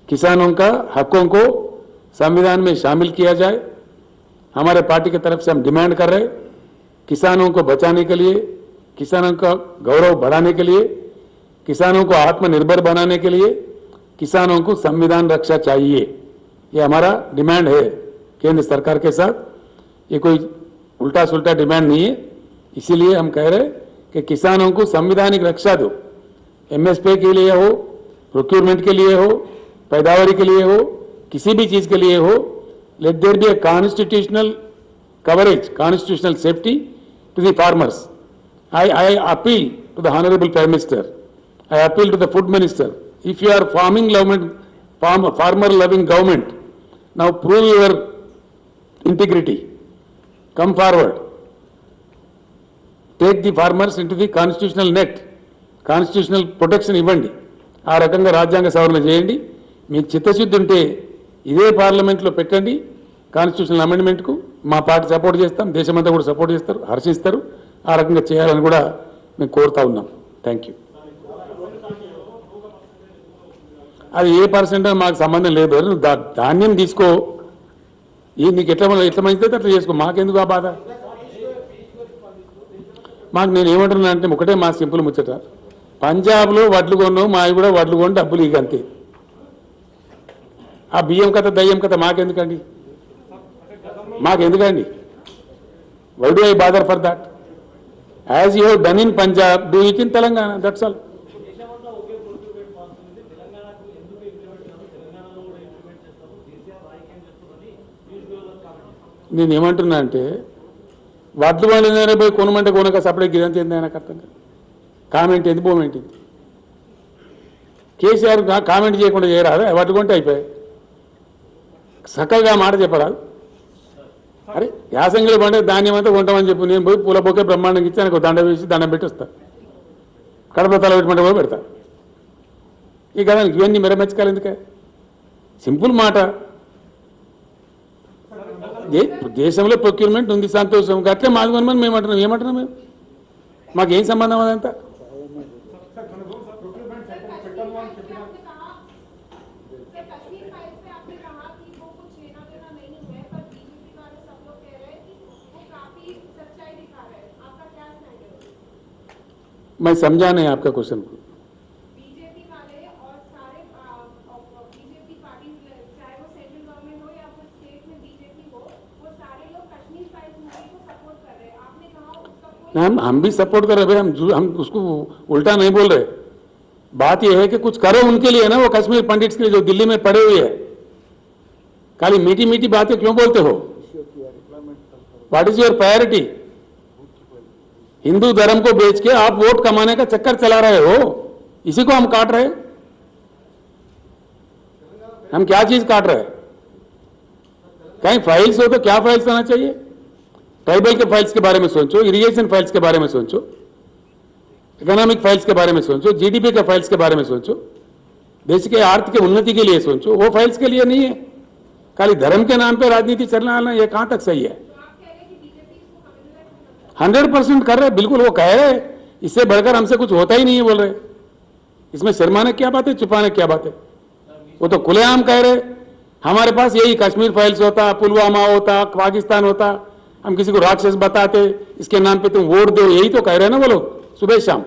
किसानों का हकों को संविधान में शामिल किया जाए. हमारे पार्टी की तरफ से हम डिमांड कर रहे हैं, किसानों को बचाने के लिए, किसानों का गौरव बढ़ाने के लिए, किसानों को आत्मनिर्भर बनाने के लिए किसानों को संविधान रक्षा चाहिए. ये हमारा डिमांड है केंद्र सरकार के साथ. ये कोई उल्टा सुल्टा डिमांड नहीं है. इसीलिए हम कह रहे हैं कि किसानों को संवैधानिक रक्षा दो. एमएसपी के लिए हो, प्रोक्योरमेंट के लिए हो, पैदावारी के लिए हो, किसी भी चीज के लिए हो, let there be a constitutional coverage, constitutional safety to the farmers. I appeal to the Honorable Prime Minister. I appeal to the Food Minister. If you are farmer loving government, now prove your integrity. Come forward. Take the farmers into the constitutional net. Constitutional protection ఇవ్వండి. ఆ రకంగా రాజ్యాంగ సవరణ చేయండి. మీకు చిత్తశుద్ధి ఉంటే ఇదే పార్లమెంట్లో పెట్టండి కాన్స్టిట్యూషనల్ అమెండ్మెంట్కు. మా పార్టీ సపోర్ట్ చేస్తాం, దేశమంతా కూడా సపోర్ట్ చేస్తారు, హర్షిస్తారు. ఆ రకంగా చేయాలని కూడా మేము కోరుతా ఉన్నాం. Thank you. అది ఏ పర్సెంట్ మాకు సంబంధం లేదు. నువ్వు ధాన్యం తీసుకో, ఈ నీకు ఎట్లా మంచిదే అట్లా చేసుకో, మాకెందుకు ఆ బాధ. మాకు నేను ఏమంటున్నా అంటే ఒకటే మా సింపుల్ ముచ్చట, పంజాబ్లో వడ్లు కొన్నావు, మావి కూడా వడ్లు కొని డబ్బులు ఇక అంతే. ఆ బియ్యం కథ దయ్యం కథ మాకెందుకండి, మాకెందుకండి. Why do I bother for that? As you have done in Punjab, do it in Telangana, that's all. నేను ఏమంటున్నా అంటే వడ్లు వండిన పోయి కొనమంటే కొనక సపరేట్ గిరంత ఏంది ఆయన అర్థం కాదు. కామెంట్ ఏంది, మూమెంట్ ఏంది. కేసీఆర్ కామెంట్ చేయకుండా చేయరాదు, వడ్లు కొంటే అయిపోయాయి. చక్కగా మాట చెప్పరాదు. అరే యాసంగిలో పండే ధాన్యం అంతా కొంటామని చెప్పి నేను పోయి పూల బొకే బ్రహ్మాండంగా ఇచ్చి ఆయనకు దండ వేసి దండం పెట్టి వస్తా, కడప తల పెట్టమంటే కూడా పెడతా. ఈ కదా ఇవన్నీ మెరమెచ్చకాలి ఎందుకే, సింపుల్ మాట. దేశంలో ప్రొక్యూర్మెంట్ ఉంది, సంతోషం. అట్లే మాది కొనమని మేము అంటున్నాం. ఏమంటున్నాం మేము? మాకేం సంబంధం అదంతా? मैं समझा नहीं आपका क्वेश्चन को. बीजेपी वाले और सारे बीजेपी पार्टी, चाहे वो सेंट्रल गवर्नमेंट हो या फिर स्टेट में बीजेपी हो, वो सारे लोग कश्मीर फाइल्स मूवी को सपोर्ट कर रहे हैं. आपने कहा उसका कोई हम भी सपोर्ट कर रहे हैं, हम उसको उल्टा नहीं बोल रहे. बात यह है कि कुछ करो उनके लिए ना, वो कश्मीर पंडिट्स के लिए जो दिल्ली में पड़े हुए हैं. खाली मीठी मीठी बातें क्यों बोलते हो? What is your priority? Hindu धर्म को बेच के आप वोट कमाने का चक्कर चला रहे हो, इसी को हम काट रहे हैं. हम क्या चीज काट रहे हैं? कहीं फाइल्स हो तो क्या फाइल्स आना चाहिए? ट्राइबल के फाइल्स के बारे में सोचो, इरिगेशन फाइल्स के बारे में सोचो, इकोनॉमिक फाइल्स के बारे में सोचो, जीडीपी के फाइल्स के बारे में सोचो, देश के आर्थिक उन्नति के लिए सोचो। वो फाइल्स के लिए नहीं है। खाली धर्म के नाम पे राजनीति चलना ये कहां तक सही है? तो आप कह रहे हैं कि बीजेपी इसको कम्युनलाइज करना चाहती 100% कर रहे, बिल्कुल वो कह रहे। इससे बढ़कर हमसे कुछ होता ही नहीं है बोल रहे। इसमें शर्माने क्या बात है, छुपाने क्या बात है? वो तो खुलेआम कह रहे। हमारे पास यही कश्मीर फाइल्स होता, पुलवामा होता, पाकिस्तान होता, हम किसी को राक्षस बताते, इसके नाम पे तुम वोट दो, यही तो कह रहे हैं ना वो लोग सुबह शाम।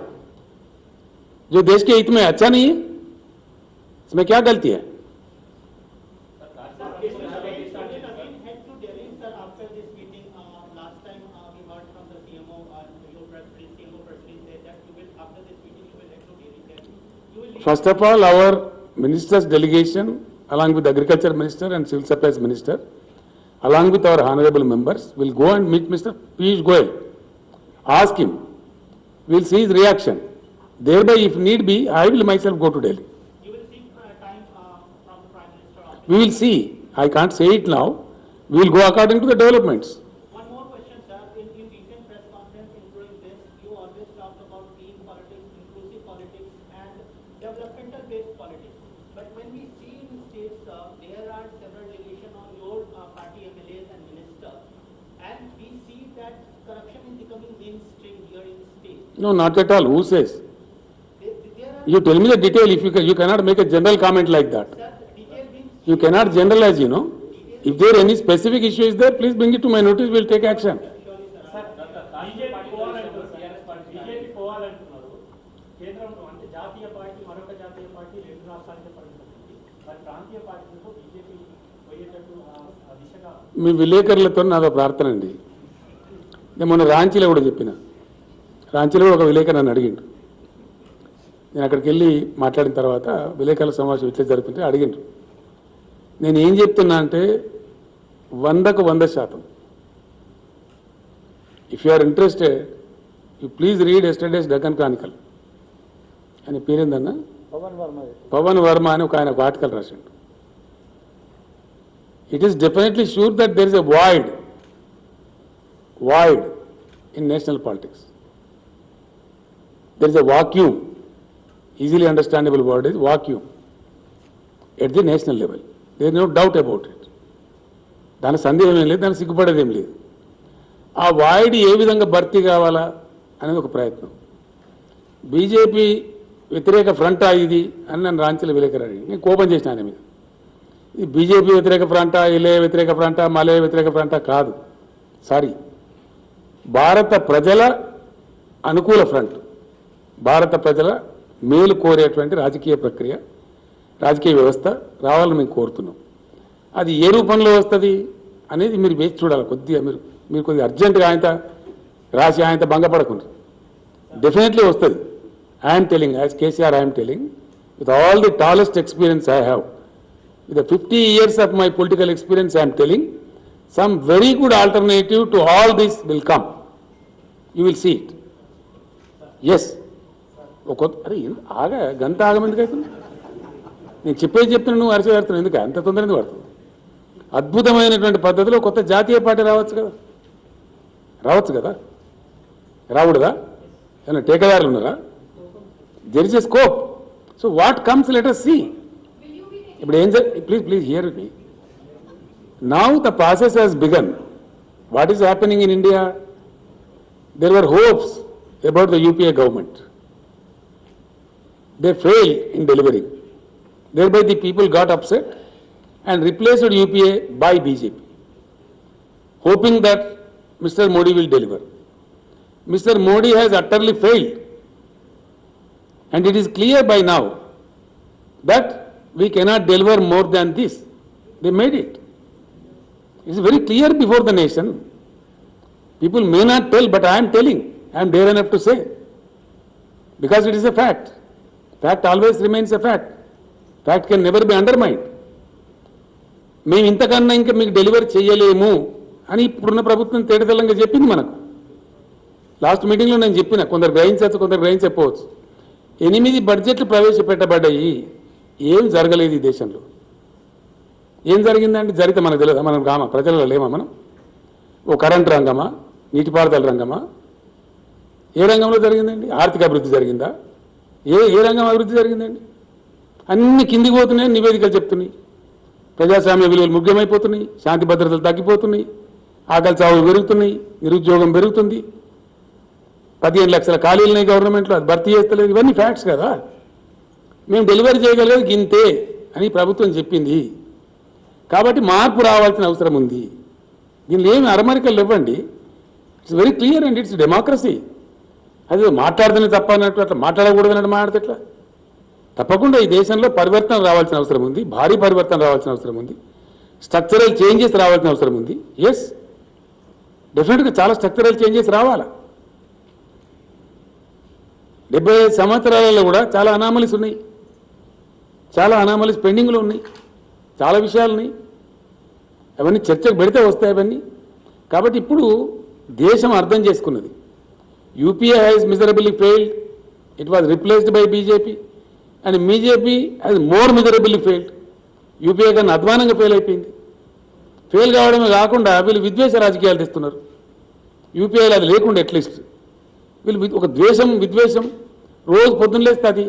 जो देश के हित में अच्छा नहीं है, इसमें क्या गलती है? First of all, our minister's delegation, along with the agriculture minister and civil supplies minister, along with our honorable members, will go and meet Mr. Piyush Goyal. Ask him. We'll see his reaction. Thereby, if need be, I will myself go to Delhi. You will seek time from the Prime Minister office. We will see. I can't say it now. We will go according to the developments. One more question, sir. In recent press conference, including this, you always talked about team politics, inclusive politics, and developmental-based politics. But when we see in states, there are several delegations on your party MLAs and ministers, and we see that corruption is becoming mainstream here in the state. No, not at all. Who says? There are, You tell me the detail. If you cannot make a general comment like that. sir, detail being You cannot generalize, you know. If there any specific issue is there, please bring it to my notice. We'll take action. BJP పోవాలంటున్నారు. కేంద్రంలో అంటే జాతీయ party మరొక జాతీయ party రెండు రాష్ట్రాలకే పరిమితమైంది. మరి ప్రాంతీయ పార్టీలతో బీజేపీ పోయేటట్టు ఆ దిశగా మీ విలేకరులతో నాదో ప్రార్థన అండి. నేను మొన్న రాంచీలో కూడా చెప్పిన. రాంచీలో కూడా ఒక విలేకరు నన్ను అడిగిండు. నేను అక్కడికి వెళ్ళి మాట్లాడిన తర్వాత విలేకరుల సమావేశం ఇట్లా జరుగుతుంటే అడిగిండ్రు. నేను ఏం చెప్తున్నా అంటే 100కు 100%. If you are interested, you please read yesterday's Deccan Chronicle. ఆయన పేరేందన్నా, పవన్ వర్మ అని ఒక ఆయన ఒక ఆర్టికల్ రాసిండు. It is definitely sure that there is a void in national politics. There is a vacuum, easily understandable word is vacuum, at the national level. There is no doubt about it. దాని సందేహం ఏం లేదు, దాని సిగ్గుపడేది ఏం లేదు. ఆ void ఏ విధంగా భర్తీ కావాలా అనేది ఒక ప్రయత్నం. బీజేపీ వ్యతిరేక ఫ్రంటా ఇది అని నన్ను రాంచీలో విలేకరు అడిగి నేను కోపం చేసిన ఆయన మీద. ఇది బీజేపీ వ్యతిరేక ఫ్రంటా, ఇలే వ్యతిరేక ఫ్రంటా, మలే వ్యతిరేక ఫ్రంటా కాదు. సారీ, భారత ప్రజల అనుకూల ఫ్రంట్, భారత ప్రజల మేలు కోరేటువంటి రాజకీయ ప్రక్రియ, రాజకీయ వ్యవస్థ రావాలని మేము కోరుతున్నాం. అది ఏ రూపంలో వస్తుంది అనేది మీరు వేచి చూడాలి. కొద్దిగా మీరు కొద్దిగా అర్జెంటుగా ఆయనతో రాసి ఆయనతో భంగపడకుండా డెఫినెట్లీ వస్తుంది. I'm telling, as KCR I'm telling, with all the tallest experience I have, with the 50 years of my political experience, I am telling, some very good alternative to all this will come. You will see it. Yes. అరే ఆగా గంట ఆగమెందుకు అవుతుంది? నేను చెప్పేది చెప్తున్నా, నువ్వు అరిచి పెడుతున్నావు ఎందుకు? అంత తొందర ఎందుకు పడుతుంది? అద్భుతమైనటువంటి పద్ధతిలో కొత్త జాతీయ పార్టీ రావచ్చు కదా, రావడదా? ఏమైనా టేకదారులు ఉన్నారా? There is a scope. So what comes let us see. ఇప్పుడు ఏం please hear me. Now the process has begun. What is happening in India? There were hopes about the UPA government. They fail in delivering. Thereby the people got upset and replaced UPA by BJP, hoping that Mr Modi will deliver. Mr Modi has utterly failed and it is clear by now that we cannot deliver more than this. They made it. It is very clear before the nation. People may not tell, but I am telling. I am dare enough to say. Because it is a fact. Fact always remains a fact. Fact can never be undermined. మేము ఇంతకన్నా ఇంకా మీకు delivery చేయలేము అని ఇప్పుడున్న ప్రభుత్వం తేటతెల్లంగా చెప్పింది మనకు. లాస్ట్ మీటింగ్లో నేను చెప్పిన, కొందరు గ్రహించవచ్చు, కొందరు గ్రహించకపోవచ్చు. 8 బడ్జెట్లు ప్రవేశపెట్టబడ్డాయి. ఏం జరగలేదు ఈ దేశంలో. ఏం జరిగిందంటే జరిగితే మనకు తెలియదా? మనం ప్రజలలో లేమా? మనం ఓ కరెంట్ రంగమా, నీటిపారుదల రంగమా? ఏ రంగంలో జరిగిందండి? ఆర్థిక అభివృద్ధి జరిగిందా? ఏ రంగం అభివృద్ధి జరిగిందండి? అన్ని కిందికి పోతున్నాయి, నివేదికలు చెప్తున్నాయి. ప్రజాస్వామ్య విలువలు ముఖ్యమైపోతున్నాయి, శాంతి భద్రతలు తగ్గిపోతున్నాయి, ఆకలి చావులు పెరుగుతున్నాయి, నిరుద్యోగం పెరుగుతుంది, 15 లక్షల ఖాళీలున్నాయి గవర్నమెంట్లో, అది భర్తీ చేస్తలేదు. ఇవన్నీ ఫ్యాక్ట్స్ కదా. మేము డెలివరీ చేయగలిగేది గింతే అని ప్రభుత్వం చెప్పింది. కాబట్టి మార్పు రావాల్సిన అవసరం ఉంది. దీనిలో ఏమి అరమరికలు ఇవ్వండి. It's very clear and it's democracy. అది మాట్లాడుతూనే తప్ప అన్నట్టు అట్లా మాట్లాడకూడదు అన్నట్టు మాట్లాడితే ఎట్లా? తప్పకుండా ఈ దేశంలో పరివర్తన రావాల్సిన అవసరం ఉంది, భారీ పరివర్తన రావాల్సిన అవసరం ఉంది, స్ట్రక్చరల్ చేంజెస్ రావాల్సిన అవసరం ఉంది. ఎస్, డెఫినెట్గా చాలా స్ట్రక్చరల్ చేంజెస్ రావాలా. 75 సంవత్సరాలలో కూడా చాలా అనామలీస్ ఉన్నాయి, చాలా అనామలీస్ పెండింగ్లో ఉన్నాయి, చాలా విషయాలు ఉన్నాయి. అవన్నీ చర్చకు పెడితే వస్తాయి అవన్నీ. కాబట్టి ఇప్పుడు దేశం అర్థం చేసుకున్నది. UPA has miserably failed, it was replaced by BJP and BJP has more miserably failed. UPA కన్నా అధ్వానంగా ఫెయిల్ అయిపోయింది. ఫెయిల్ కావడమే కాకుండా వీళ్ళు విద్వేష రాజకీయాలు తెస్తున్నారు. యూపీఐలో అది లేకుండా అట్లీస్ట్ వీళ్ళు ఒక ద్వేషం విద్వేషం రోజు పొద్దున్న లేస్తే అది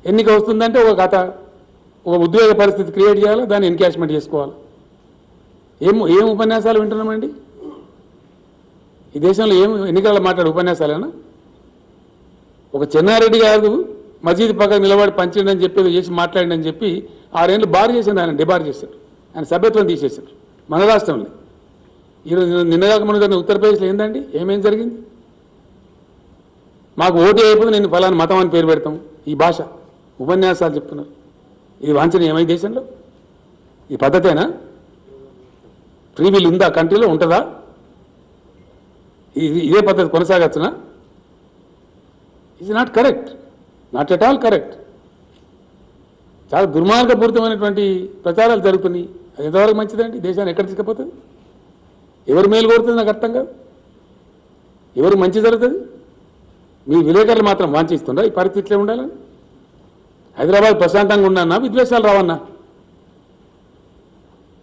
ఎన్నిక వస్తుందంటే ఒక కథ, ఒక ఉద్వేగ పరిస్థితి క్రియేట్ చేయాలి, దాన్ని ఎన్కాష్మెంట్ చేసుకోవాలి. ఏం ఉపన్యాసాలు వింటున్నామండి ఈ దేశంలో? ఎన్నికల్లో మాట్లాడే ఉపన్యాసాలేనా? ఒక చెన్నారెడ్డి గారు మసీదు పక్కన నిలబడి పంచండి అని చెప్పి చేసి మాట్లాడండి అని చెప్పి 6 ఏళ్ళు బార్ చేసింది, ఆయన డిబార్ చేశారు, ఆయన సభ్యత్వం తీసేశారు మన రాష్ట్రంలో. ఈరోజు నిన్నగాక మన జరిగిన ఉత్తరప్రదేశ్లో ఏందండి, ఏమేం జరిగింది? మాకు ఓటు అయిపోతే నేను ఫలానా మతం అని పేరు పెడతాం. ఈ భాష ఉపన్యాసాలు చెప్తున్నారు. ఇది వాంఛనీయమై దేశంలో? ఈ పద్ధతేనా? ఫ్రీ విల్ ఉందా కంట్రీలో? ఉంటుందా? ఇదే పద్ధతి కొనసాగచ్చునా? It's not correct, not at all correct. చాలా దుర్మార్గపూరితమైనటువంటి ప్రచారాలు జరుగుతున్నాయి. అది ఎంతవరకు మంచిదండి? దేశాన్ని ఎక్కడ తీసుకుపోతుంది? ఎవరు మేలు కోరుతుంది నాకు అర్థం కాదు. ఎవరు మంచి జరుగుతుంది? మీ విలేకరులు మాత్రం వాంఛిస్తుండ్రా ఈ పరిస్థితిలో ఉండాలని? హైదరాబాద్ ప్రశాంతంగా ఉండన్నా విద్వేషాలు రావన్నా?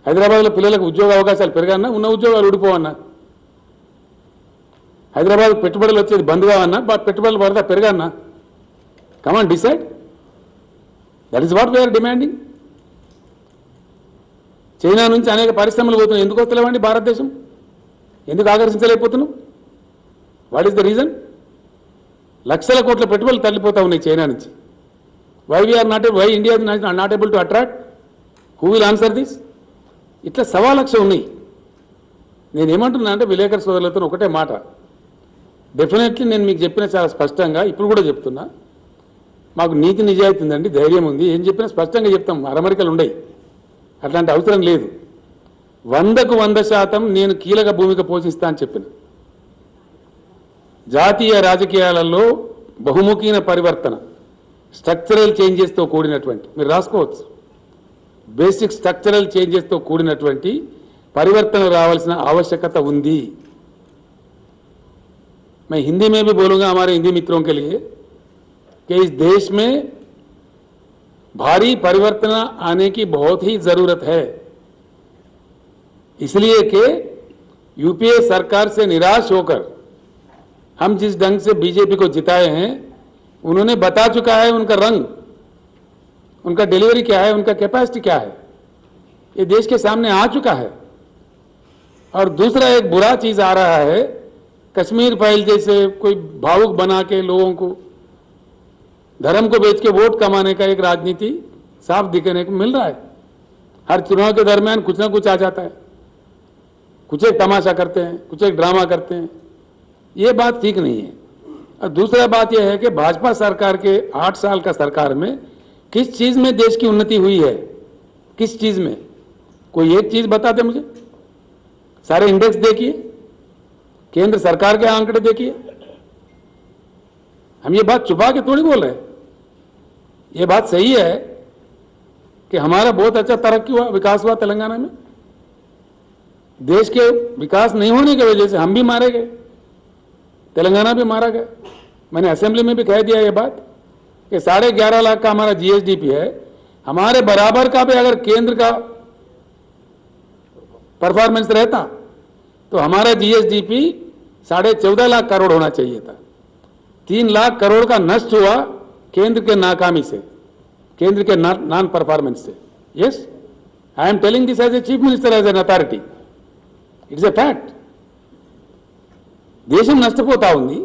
హైదరాబాద్లో పిల్లలకు ఉద్యోగ అవకాశాలు పెరగన్నా, ఉన్న ఉద్యోగాలు ఊడిపోవన్నా? హైదరాబాద్ పెట్టుబడులు వచ్చేది బంద్ కావన్నా, పెట్టుబడులు పడదా పెరగన్నా? Come on decide. That is what we are demanding. China నుంచి అనేక పరిశ్రమలు పోతున్నాయి, ఎందుకు వస్తలేవండి భారతదేశం? ఎందుకు ఆకర్షించలేకపోతున్నాం? What is the reason? లక్షల కోట్ల పెట్టుబడులు తల్లిపోతా ఉన్నాయి చైనా నుంచి. Why India not able to attract? Who will answer this? ఇట్లా 1,00,000 ఉన్నాయి. నేనేమంటున్నా అంటే విలేకరు సోదరులతో ఒకటే మాట, డెఫినెట్లీ నేను మీకు చెప్పిన చాలా స్పష్టంగా ఇప్పుడు కూడా చెప్తున్నా, మాకు నీతి నిజాయితీ ఉందండి, ధైర్యం ఉంది, ఏం చెప్పినా స్పష్టంగా చెప్తాం, అరమరికలు ఉండయి, అట్లాంటి అవసరం లేదు. 100కు 100% నేను కీలక భూమిక పోషిస్తా అని చెప్పిన. జాతీయ రాజకీయాలలో బహుముఖీన పరివర్తన, స్ట్రక్చరల్ చేంజెస్తో కూడినటువంటి, మీరు రాసుకోవచ్చు, బేసిక్ స్ట్రక్చరల్ చేంజెస్తో కూడినటువంటి పరివర్తన రావాల్సిన आवश्यकता ఉంది. मैं हिंदी में भी बोलूंगा हमारे हिंदी मित्रों के लिए कि इस देश में भारी परिवर्तन आने की बहुत ही जरूरत है, इसलिए कि यूपीए सरकार से निराश होकर हम जिस ढंग से बीजेपी को जिताए हैं, उन्होंने बता चुका है उनका रंग, उनका डिलीवरी क्या है, उनका कैपेसिटी क्या है, ये देश के सामने आ चुका है. और दूसरा एक बुरा चीज आ रहा है, कश्मीर फाइल जैसे कोई भावुक बना के लोगों को धर्म को बेच के वोट कमाने का एक राजनीति साफ दिखने को मिल रहा है. हर चुनाव के दरमियान कुछ ना कुछ आ जाता है, कुछ एक तमाशा करते हैं, कुछ एक ड्रामा करते हैं. ये बात ठीक नहीं है. और दूसरा बात यह है कि भाजपा सरकार के 8 साल का सरकार में किस चीज में देश की उन्नति हुई है? किस चीज में? कोई एक चीज बताते मुझे. सारे इंडेक्स देखिए, केंद्र सरकार के आंकड़े देखिए. हम ये बात छुपा के थोड़ी बोल रहे हैं. ये बात सही है कि हमारा बहुत अच्छा तरक्की हुआ, विकास हुआ तेलंगाना में. देश के विकास नहीं होने की वजह से हम भी मारे गए, तेलंगाना भी मारा गया. मैंने असेंबली में भी कह दिया ये बात कि 11.5 लाख का हमारा जीएसडीपी है. हमारे बराबर का भी अगर केंद्र का परफॉर्मेंस रहता तो हमारा जीएसडीपी 14.5 लाख करोड़ होना चाहिए था। 3 लाख करोड़ का नष्ट हुआ केंद्र के नाकामी से, केंद्र के नॉन परफॉर्मेंस से। Yes, I am telling this as a chief minister, as an authority. It's a fact. దేశం నష్టపోతా ఉంది,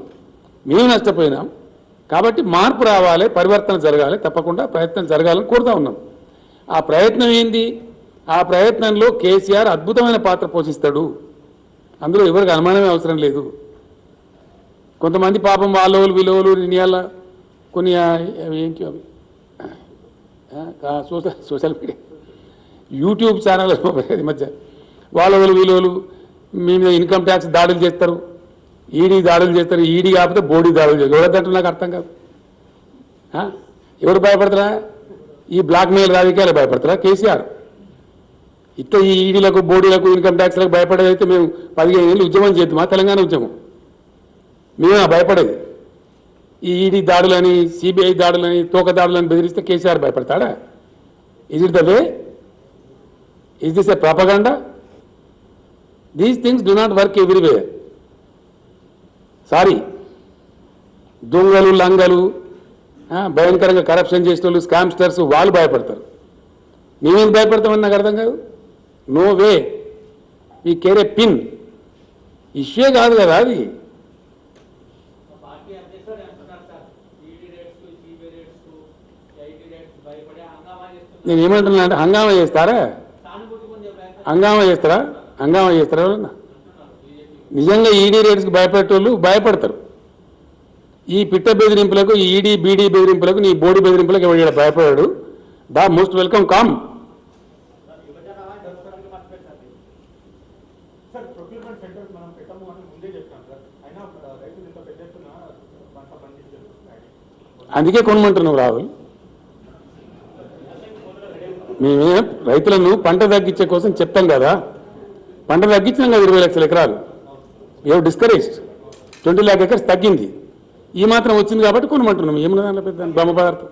మేము నష్టపోయినాం. కాబట్టి మార్పు రావాలి, పరివర్తన జరగాలి, తప్పకుండా ప్రయత్నం జరగాలని కోరుతా ఉన్నాం. ఆ ప్రయత్నం ఏంది? ఆ ప్రయత్నంలో కేసీఆర్ అద్భుతమైన పాత్ర పోషిస్తాడు, అందులో ఎవరికి అనుమానమే అవసరం లేదు. కొంతమంది పాపం వాళ్ళోళ్ళు వీళ్ళోళ్ళు నియాల కొన్ని ఏంటి అవి సోషల్ మీడియా యూట్యూబ్ ఛానల్ ఈ మధ్య వాళ్ళోళ్ళు వీళ్ళోళ్ళు మీ మీద ఇన్కమ్ ట్యాక్స్ దాడులు చేస్తారు, ఈడీ దాడులు చేస్తారు, ఈడీ కాకపోతే బోడీ దాడులు చేస్తారు. ఎవరిదంటే నాకు అర్థం కాదు. ఎవరు భయపడతారా? ఈ బ్లాక్ మెయిల్ రాజకీయాలు భయపడతారా? కేసీఆర్ ఇట్లా ఈ ఈడీలకు బోడీలకు ఇన్కమ్ ట్యాక్స్లకు భయపడేదైతే మేము 15 ఏళ్ళు ఉద్యమం చేద్దామా? తెలంగాణ ఉద్యమం మేమే భయపడేది. ఈ ఈడీ దాడులని, సిబిఐ దాడులని, తోక దాడులని బెదిరిస్తే కేసీఆర్ భయపడతాడా? Is it the way? Is this a propaganda? These things do not work everywhere. Sorry, దొంగలు లంగలు భయంకరంగా కరప్షన్ చేసిన వాళ్ళు, స్కామ్స్టర్స్ వాళ్ళు భయపడతారు. మేమేం భయపడతామని నాకు అర్థం కాదు. No way, we care a pin. Issue కాదు కదా అది. పార్టీ అధ్యక్షుడు అంటున్నారు sir, ED raids, CBI raids, IT raids భయపడే హంగామా చేస్తున్నారు. నేను ఏమంటున్నా అంటే హంగామా చేస్తారా? సానుభూతి పొందే ప్రయత్నం హంగామా చేస్తారా? హంగామా చేస్తారా ఎవరన్నా? నిజంగా ఈడీ రేట్స్కి భయపడేటోళ్ళు భయపడతారు. ఈ పిట్ట బెదిరింపులకు, ఈ ఈడీ బీడీ బెదిరింపులకు, నీ బోడీ బెదిరింపులకు ఎవరు భయపడాడు? The most welcome come. Sir, procurement centres మనం పెట్టము అని ముందే చెప్తాం సార్, అయినా రైతులు ఇంత పెద్ద ఎత్తున పంట పండించారు. అందుకే కొనమంటున్నావు రాహుల్. మేమే రైతులను పంట తగ్గించే కోసం చెప్తాం కదా. పంట తగ్గించినాం కదా 20 లక్షల ఎకరాలు. ఏవో డిస్కరేజ్డ్ 20 lakh acres తగ్గింది. ఈ మాత్రం వచ్చింది కాబట్టి కొనమంటున్నాం. ఏమన్నా దాంట్లో పెద్ద బ్రహ్మ పదార్థం.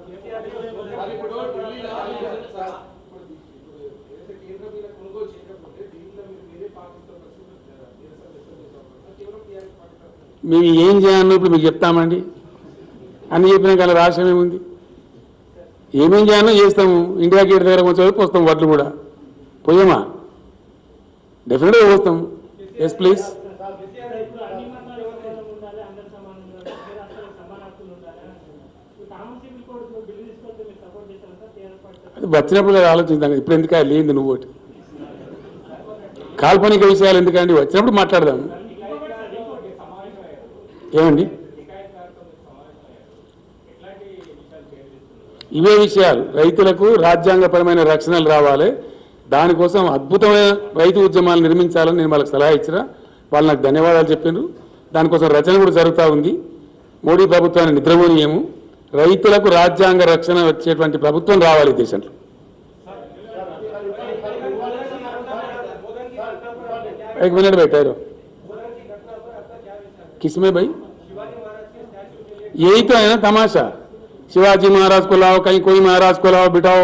మేము ఏం చేయాలో ఇప్పుడు మీకు చెప్తామండి. అన్ని చెప్పినా కానీ రాష్ట్రం ఏముంది? ఏమేం చేయాలో చేస్తాము. ఇండియా గేట్ దగ్గర కొంచెం వైపు వస్తాం. వడ్లు కూడా పోయామా? డెఫినెట్గా పోస్తాం. Yes please. అది వచ్చినప్పుడు కదా ఆలోచిద్దాం. ఇప్పుడు ఎందుకు లేనిది నువ్వు ఒకటి కాల్పనిక విషయాలు ఎందుకండి? వచ్చినప్పుడు మాట్లాడదాం. ఏమండి ఇవే విషయాలు. రైతులకు రాజ్యాంగపరమైన రక్షణలు రావాలి. దానికోసం అద్భుతమైన రైతు ఉద్యమాలు నిర్మించాలని నేను వాళ్ళకి సలహా ఇచ్చిన. వాళ్ళు నాకు ధన్యవాదాలు చెప్పారు. దానికోసం రచన కూడా జరుగుతూ ఉంది. మోడీ ప్రభుత్వాన్ని నిద్రపోనీయము. రైతులకు రాజ్యాంగ రక్షణ వచ్చేటువంటి ప్రభుత్వం రావాలి దేశంలో. एक मिनट बैठे रहो. किसमें भाई? यही तो है ना तमाशा. शिवाजी महाराज को लाओ, कहीं कोई महाराज को लाओ, बिठाओ,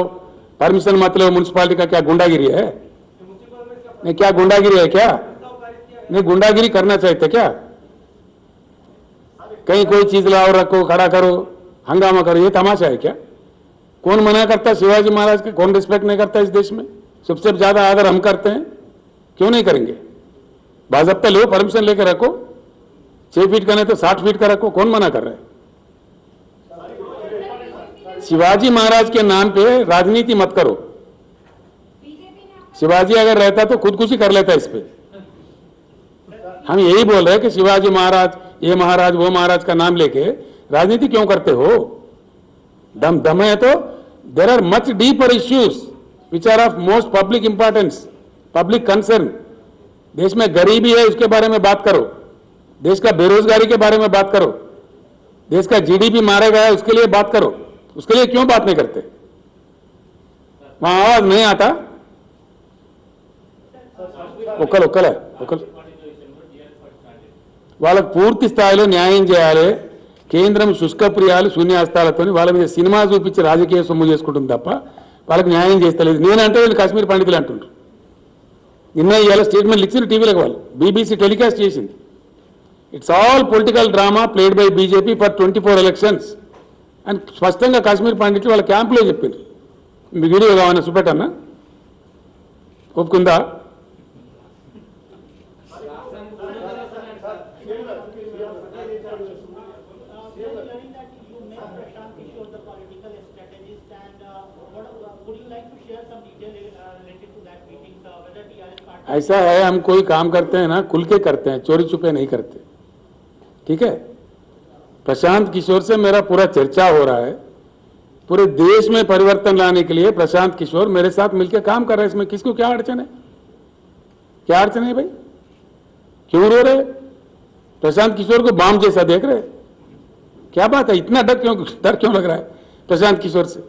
परमिशन मत लो. म्युनिसिपालिटी का क्या गुंडागिरी है? नहीं, क्या गुंडागिरी है क्या? नहीं, गुंडागिरी करना चाहिए क्या? कहीं कोई चीज लाओ, रखो, खड़ा करो, हंगामा करो, ये तमाशा है क्या? कौन मना करता है शिवाजी महाराज के? कौन रिस्पेक्ट नहीं करता इस देश में? सबसे ज्यादा आदर हम करते हैं. क्यों नहीं करेंगे? बाज़ाब्ता लो, परमिशन लेकर रखो. 6 फीट का नहीं तो 60 फीट का रखो. कौन मना कर रहा है? शिवाजी महाराज के नाम पे राजनीति मत करो. शिवाजी अगर रहता तो खुदकुशी कर लेता इस पे. हम यही बोल रहे हैं कि शिवाजी महाराज, ये महाराज, वो महाराज का नाम लेके राजनीति क्यों करते हो? दम है तो there are much deeper issues which are of most public importance, public concern. देश में गरीबी है, उसके बारे में बात करो. देश का बेरोजगारी के बारे में बात करो. देश का जीडीपी मारा गया है, उसके लिए बात करो. उसके लिए क्यों बात नहीं करते? वहां आवाज नहीं आता. ఒక్కలే వాళ్ళకు పూర్తి స్థాయిలో న్యాయం చేయాలి. కేంద్రం శుష్కప్రియాలు శూన్యాస్తాలతో వాళ్ళ మీద సినిమా చూపించి రాజకీయ సొమ్ము చేసుకుంటుంది తప్ప వాళ్ళకి న్యాయం చేస్తలేదు. నేనంటే వీళ్ళు కాశ్మీర్ పండితులు అంటుండ్రు. నిన్న ఇవాళ స్టేట్మెంట్లు ఇచ్చిన టీవీలకు వాళ్ళు. బీబీసీ టెలికాస్ట్ చేసింది. It's all political drama played by BJP for 24 elections అని స్పష్టంగా కాశ్మీర్ పండిట్లు వాళ్ళ క్యాంపులో చెప్పింది. మీ వీడియో కావాలన్నా చూపెట్టన్నా, ఒప్పుకుందా? We are hearing that you met Prashant Kishore, the political strategist, and would you like to share some detail related to that meeting, whether TRS party? ऐसा है, हम कोई काम करते हैं ना खुल के करते हैं, चोरी छुपे नहीं करते, ठीक है? प्रशांत किशोर से मेरा पूरा चर्चा हो रहा है, पूरे देश में परिवर्तन लाने के लिए प्रशांत किशोर मेरे साथ मिलकर काम कर रहे हैं. इसमें किसको क्या अड़चन है? क्या अड़चन है भाई? क्यों रो रहे? प्रशांत किशोर को बाम जैसा देख रहे? क्या बात है? इतना डर क्यों लग रहा है प्रशांत किशोर से?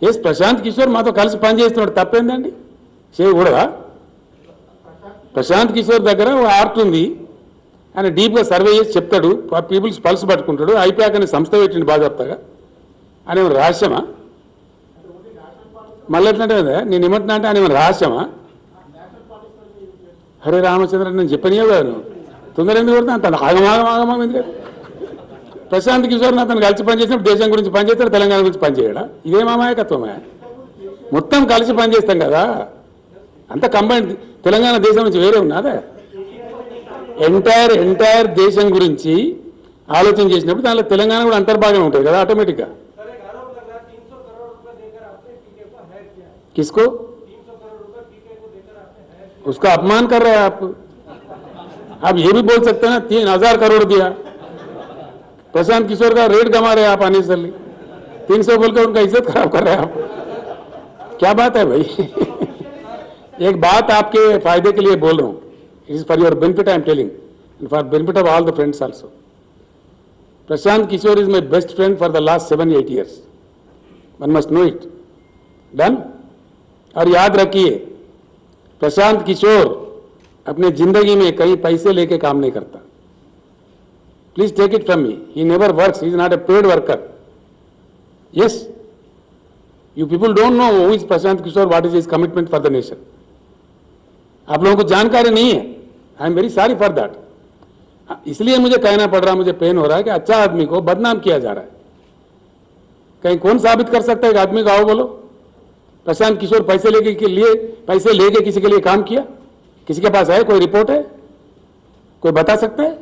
ये प्रशांत किशोर मातो कल से पని చేస్తున్నాడు, తప్పేందండి? చేయకూడదా? ప్రశాంత్ కిషోర్ దగ్గర ఓ ఆర్ట్ ఉంది, ఆయన డీప్గా సర్వే చేసి చెప్తాడు, పీపుల్స్ పల్స్ పట్టుకుంటాడు. ఐపాక్ అనే సంస్థ పెట్టింది బాధ్యతగా. ఆయన ఏమైనా రహస్యమా? మళ్ళీ ఎట్లంటే నేను ఏమంటున్నా అంటే ఆయన ఏమైనా రహస్యమా? హరే రామచంద్ర, నేను చెప్పనియో కదా, నువ్వు తొందర ఎందుకు కొడుతున్నా? అంత ఆగమాగమాగమా ఎందుకు? ప్రశాంత్ కిషోర్ని అతను కలిసి పనిచేసినప్పుడు దేశం గురించి పనిచేస్తాడు, తెలంగాణ గురించి పనిచేయడా? ఇదే మామాయకత్వమే. మొత్తం కలిసి పనిచేస్తాం కదా, అంత కంబైన్. తెలంగాణ దేశం నుంచి వేరే ఉన్నదా? ఎంటైర్ దేశం గురించి ఆలోచన చేసినప్పుడు దానిలో తెలంగాణ కూడా అంతర్భాగం ఉంటుంది కదా ఆటోమేటిక్గా. किसको? उसका अपमान कर रहे हैं आप ये भी बोल सकते हैं ना 3000 करोड़ दिया. प्रशांत किशोर का रेट गंवा रहे हैं आप अननेसेसरली. 300 बोलकर उनका इज्जत खराब कर रहे हैं आप. क्या बात है भाई? एक बात आपके फायदे के लिए बोल रहा हूं, it is for your benefit I am telling, and for benefit of all the friends also. Prashant Kishor is my best friend for the last 7-8 years. One must know it. Done? और याद रखिए, प्रशांत किशोर अपने जिंदगी में कहीं पैसे लेके काम नहीं करता. Please take it from me, he never works, he is not a paid worker. Yes, you people don't know who is Prashant Kishor, what is his commitment for the nation. आप लोगों को जानकारी नहीं है. I am very sorry for that. इसलिए मुझे कहना पड़ रहा, मुझे पेन हो रहा है कि अच्छा आदमी को बदनाम किया जा रहा है. कहीं कौन साबित कर सकता है कि आदमी को आओ बोलो प्रशांत किशोर पैसे लेके किसी के लिए काम किया? किसी के पास है कोई रिपोर्ट है? कोई बता सकता है?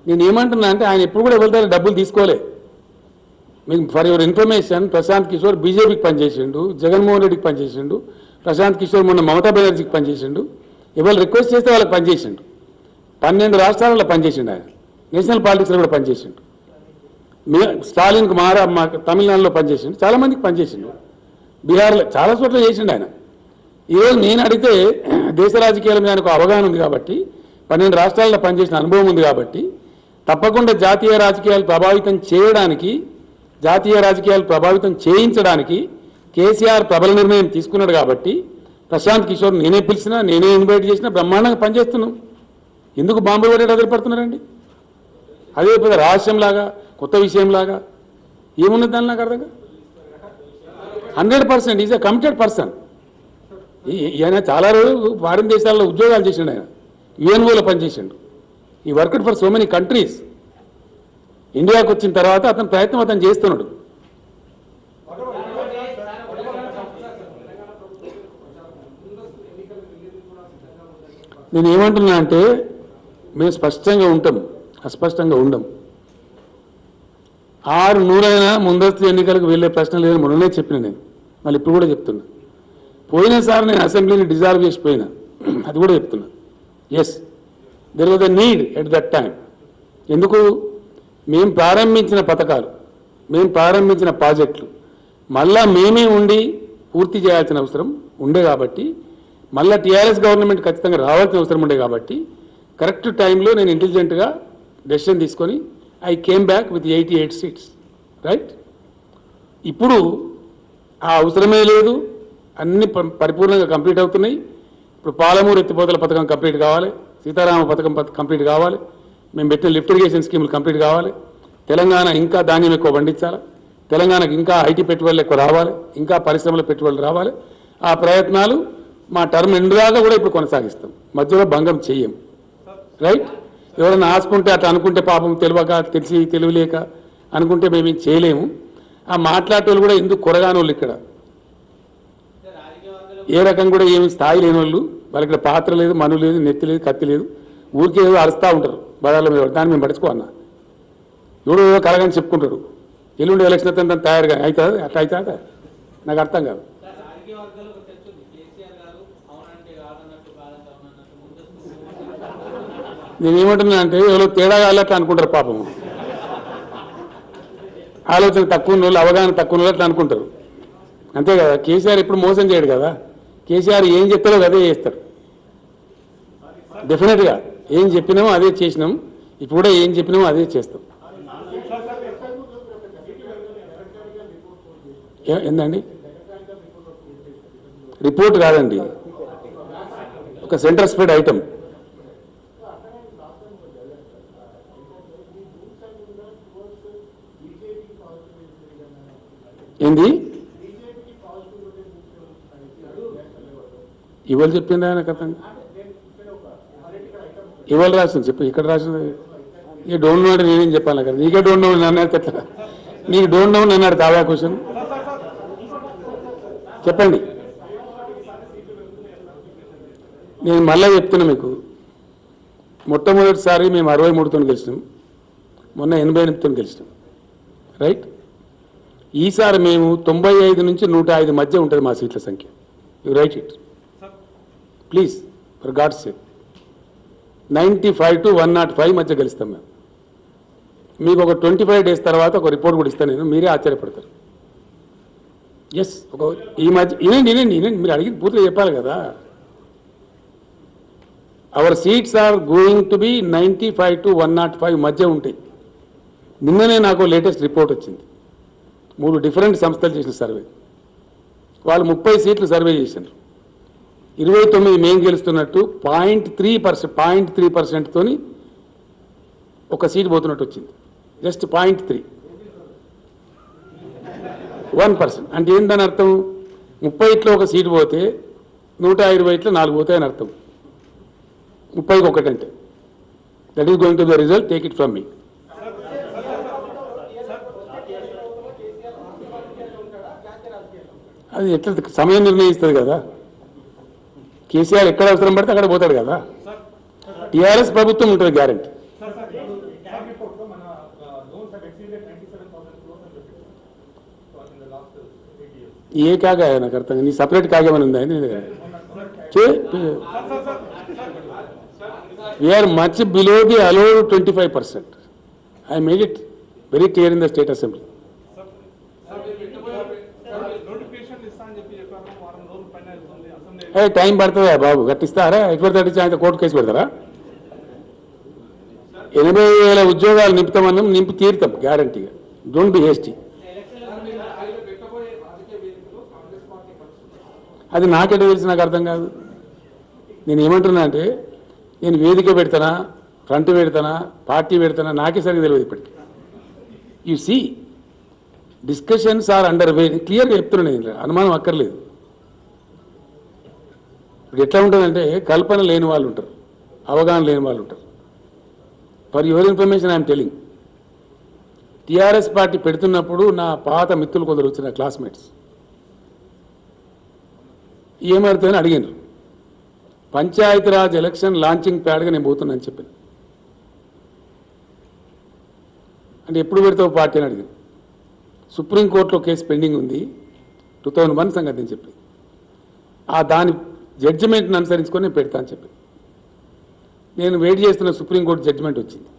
నేను ఏమంటున్నా అంటే ఆయన ఎప్పుడు కూడా వెళ్తారు డబ్బులు తీసుకోలే. మీకు for your information, Prashant Kishor బీజేపీకి పనిచేసిండు, జగన్మోహన్ రెడ్డికి పనిచేసిండు. ప్రశాంత్ కిషోర్ మొన్న మమతా బెనర్జీకి పనిచేసిండు. ఎవరు రిక్వెస్ట్ చేస్తే వాళ్ళకి పనిచేసిండు. 12 రాష్ట్రాలలో పనిచేసిండు. ఆయన నేషనల్ పాలిటిక్స్లో కూడా పనిచేసిండు. స్టాలిన్కి తమిళనాడులో పనిచేసిండు, చాలా మందికి పనిచేసిండు, బీహార్లో చాలా చోట్ల చేసిండు ఆయన. ఈరోజు నేను అడిగితే దేశ రాజకీయాల మీద ఆయనకు అవగాహన ఉంది కాబట్టి, 12 రాష్ట్రాల్లో పనిచేసిన అనుభవం ఉంది కాబట్టి, తప్పకుండా జాతీయ రాజకీయాలు ప్రభావితం చేయించడానికి కేసీఆర్ ప్రబల నిర్ణయం తీసుకున్నాడు కాబట్టి, ప్రశాంత్ కిషోర్ నేనే పిలిచినా, నేనే ఇన్వైట్ చేసినా బ్రహ్మాండంగా పనిచేస్తున్నాం. ఎందుకు బాంబులు పడేట వదిలిపడుతున్నారండి? అదే పెద్ద రహస్యంలాగా, కొత్త విషయంలాగా ఏమున్నది దాని నాకు అర్థంగా. 100% ఈజ్ ఎ కమిటెడ్ పర్సన్. ఈయన చాలా రోజులు ఫారిన్ దేశాల్లో ఉద్యోగాలు చేసిండు. ఆయన యుఎన్ఓలో పనిచేసిండు. ఈ worked for so many countries. ఇండియాకు వచ్చిన తర్వాత అతని ప్రయత్నం అతను చేస్తున్నాడు. నేను ఏమంటున్నా అంటే, మేము స్పష్టంగా ఉంటాం, అస్పష్టంగా ఉండం. 600 ముందస్తు ఎన్నికలకు వెళ్ళే ప్రశ్న లేదని మొన్ననే చెప్పిన నేను, మళ్ళీ ఇప్పుడు కూడా చెప్తున్నా. పోయినసారి నేను అసెంబ్లీని డిజాల్వ్ చేసిపోయినా, అది కూడా చెప్తున్నా. Yes, there was a need at that time. ఎందుకు? మేము ప్రారంభించిన పథకాలు, మేము ప్రారంభించిన ప్రాజెక్టులు మళ్ళా మేమే ఉండి పూర్తి చేయాల్సిన అవసరం ఉండే కాబట్టి, మళ్ళీ టీఆర్ఎస్ గవర్నమెంట్ ఖచ్చితంగా రావాల్సిన అవసరం ఉండే కాబట్టి, కరెక్ట్ టైంలో నేను ఇంటెలిజెంట్గా డెసిషన్ తీసుకొని I came back with 88 seats, right? ఇప్పుడు ఆ అవసరమే లేదు, అన్ని పరిపూర్ణంగా కంప్లీట్ అవుతున్నాయి. ఇప్పుడు పాలమూరు ఎత్తిపోతల పథకం కంప్లీట్ కావాలి, సీతారామ పథకం కంప్లీట్ కావాలి, మేము పెట్టిన లిఫ్ట్ ఇరిగేషన్ స్కీములు కంప్లీట్ కావాలి, తెలంగాణ ఇంకా ధాన్యం ఎక్కువ పండించాలి, తెలంగాణకు ఇంకా ఐటీ పెట్టుబడులు ఎక్కువ రావాలి, ఇంకా పరిశ్రమల పెట్టుబడులు రావాలి. ఆ ప్రయత్నాలు మా టర్మ్ ఎండ్ దాకా కూడా ఇప్పుడు కొనసాగిస్తాం, మధ్యలో భంగం చెయ్యం. రైట్? ఎవరైనా ఆసుకుంటే అట్లా అనుకుంటే పాపం తెలియక తెలిసి తెలియలేక అనుకుంటే మేము చేయలేము. ఆ మాట్లాడేటోళ్ళు కూడా ఎందుకు కొరగాని వాళ్ళు ఇక్కడ ఏ రకం కూడా ఏమి స్థాయి లేని వాళ్ళు, వాళ్ళకి ఇక్కడ పాత్ర లేదు, మను లేదు, నెత్తి లేదు, కత్తి లేదు, ఊరికే ఏదో అరుస్తూ ఉంటారు బదాల మీద. దాన్ని మేము పడుచుకోన్నా ఎవడో ఏదో కలగని చెప్పుకుంటారు. ఎల్లుండి ఎలక్షన్ అయితే తయారుగా అవుతుంది, అట్లా అవుతుందా? నాకు అర్థం కాదు. నేనేమంటున్నా అంటే ఎవరో తేడా కాలేట్లా అనుకుంటారు పాపం. ఆలోచన తక్కువ ఉన్న వాళ్ళు, అవగాహన తక్కువ ఉన్న వాళ్ళు అట్లా అనుకుంటారు. అంతే కదా. కేసీఆర్ ఎప్పుడు మోసం చేయడు కదా. కేసీఆర్ ఏం చెప్తారో అదే చేస్తాడు. డెఫినెట్గా ఏం చెప్పినామో అదే చేసినాం, ఇప్పుడు కూడా ఏం చెప్పినామో అదే చేస్తాం. ఏందండి? రిపోర్ట్ కాదండి, ఒక సెంటర్ స్ప్రెడ్ ఐటమ్. ఏంది ఇవాళ చెప్పింది ఆయన కథ? ఇవాళ రాసింది చెప్పి ఇక్కడ రాసింది. ఇక డోంట్ నో అంటే నేనేం చెప్పాలి కదా. నీకే డోంట్ నో నన్ను అడితే ఎట్లా? నీకు డోంట్ నో నన్ను అడితే అవా క్వశ్చన్ చెప్పండి. నేను మళ్ళీ చెప్తున్నా మీకు, మొట్టమొదటిసారి మేము 63తో గెలిచినాం, మొన్న 88తో గెలిచినాం. రైట్? ఈసారి మేము 95 నుంచి 105 మధ్య ఉంటుంది మా సీట్ల సంఖ్య. You write it please, for God's sake. 95 to 105 మధ్య గెలుస్తాం మేము. మీకు ఒక 25 days తర్వాత ఒక రిపోర్ట్ కూడా ఇస్తాను నేను, మీరే ఆశ్చర్యపడతారు. ఎస్, ఒక ఈ మధ్య వినండి, మీరు అడిగి పూర్తిగా చెప్పాలి కదా. Our seats are going to be 95 to 105 మధ్య ఉంటాయి. నిన్ననే నాకు లేటెస్ట్ రిపోర్ట్ వచ్చింది. 3 డిఫరెంట్ సంస్థలు చేసిన సర్వే. వాళ్ళు 30 సీట్లు సర్వే చేశారు. 29 మేము గెలుస్తున్నట్టు 0.3%తోని ఒక సీట్ పోతున్నట్టు వచ్చింది. జస్ట్ 0.3, 1%. అంటే ఏందని అర్థం? 30లో ఒక సీటు పోతే 120లో 4 పోతాయని అర్థం. 30కి ఒకటంటే that is going to the result, take it from మీ. అది ఎట్లా సమయం నిర్ణయిస్తుంది కదా. కేసీఆర్ ఎక్కడ అవసరం పడితే అక్కడ పోతాడు కదా. టీఆర్ఎస్ ప్రభుత్వం ఉంటుంది గ్యారంటీ. ఏ కాగా నాకు అర్థం, నీ సపరేట్ కాగేమని ఉందా? We're much below the allowed 25%. I made it very clear in the state assembly. Time పడుతుందా బాబు? కట్టిస్తారా? ఎటువంటి తట్టించి ఆయన కోర్టు కేసు పెడతారా? 80,000 ఉద్యోగాలు నింపుతామన్నాం, నింపి తీరుతాం గ్యారంటీగా. Don't be hasty. అది నాకెట తెలిసి నాకు అర్థం కాదు. నేను ఏమంటున్నా అంటే, నేను వేదిక పెడతానా, ఫ్రంట్ పెడతానా, పార్టీ పెడతానా, నాకే సరిగ్గా తెలియదు ఇప్పటికి. You see discussions are under way. క్లియర్గా చెప్తున్నాను, నేను అనుమానం అక్కర్లేదు. ఇప్పుడు ఎట్లా ఉంటుందంటే, కల్పన లేని వాళ్ళు ఉంటారు, అవగాహన లేని వాళ్ళు ఉంటారు. For your information I'm telling, TRS party పెడుతున్నప్పుడు నా పాత మిత్రులు కొందరు వచ్చిన క్లాస్మేట్స్ ఏమవుతుందని అడిగినారు. పంచాయతీరాజ్ ఎలక్షన్ లాంచింగ్ ప్యాడ్గా నేను పోతున్నాను చెప్పాను. అంటే ఎప్పుడు పెడతావు పార్టీ అని అడిగాను. సుప్రీంకోర్టులో కేసు పెండింగ్ ఉంది, 2001 సంగతి అని చెప్పి, దాని జడ్జిమెంట్ని అనుసరించుకొని నేను పెడతా అని చెప్పి నేను వెయిట్ చేస్తున్న సుప్రీంకోర్టు జడ్జిమెంట్ వచ్చింది.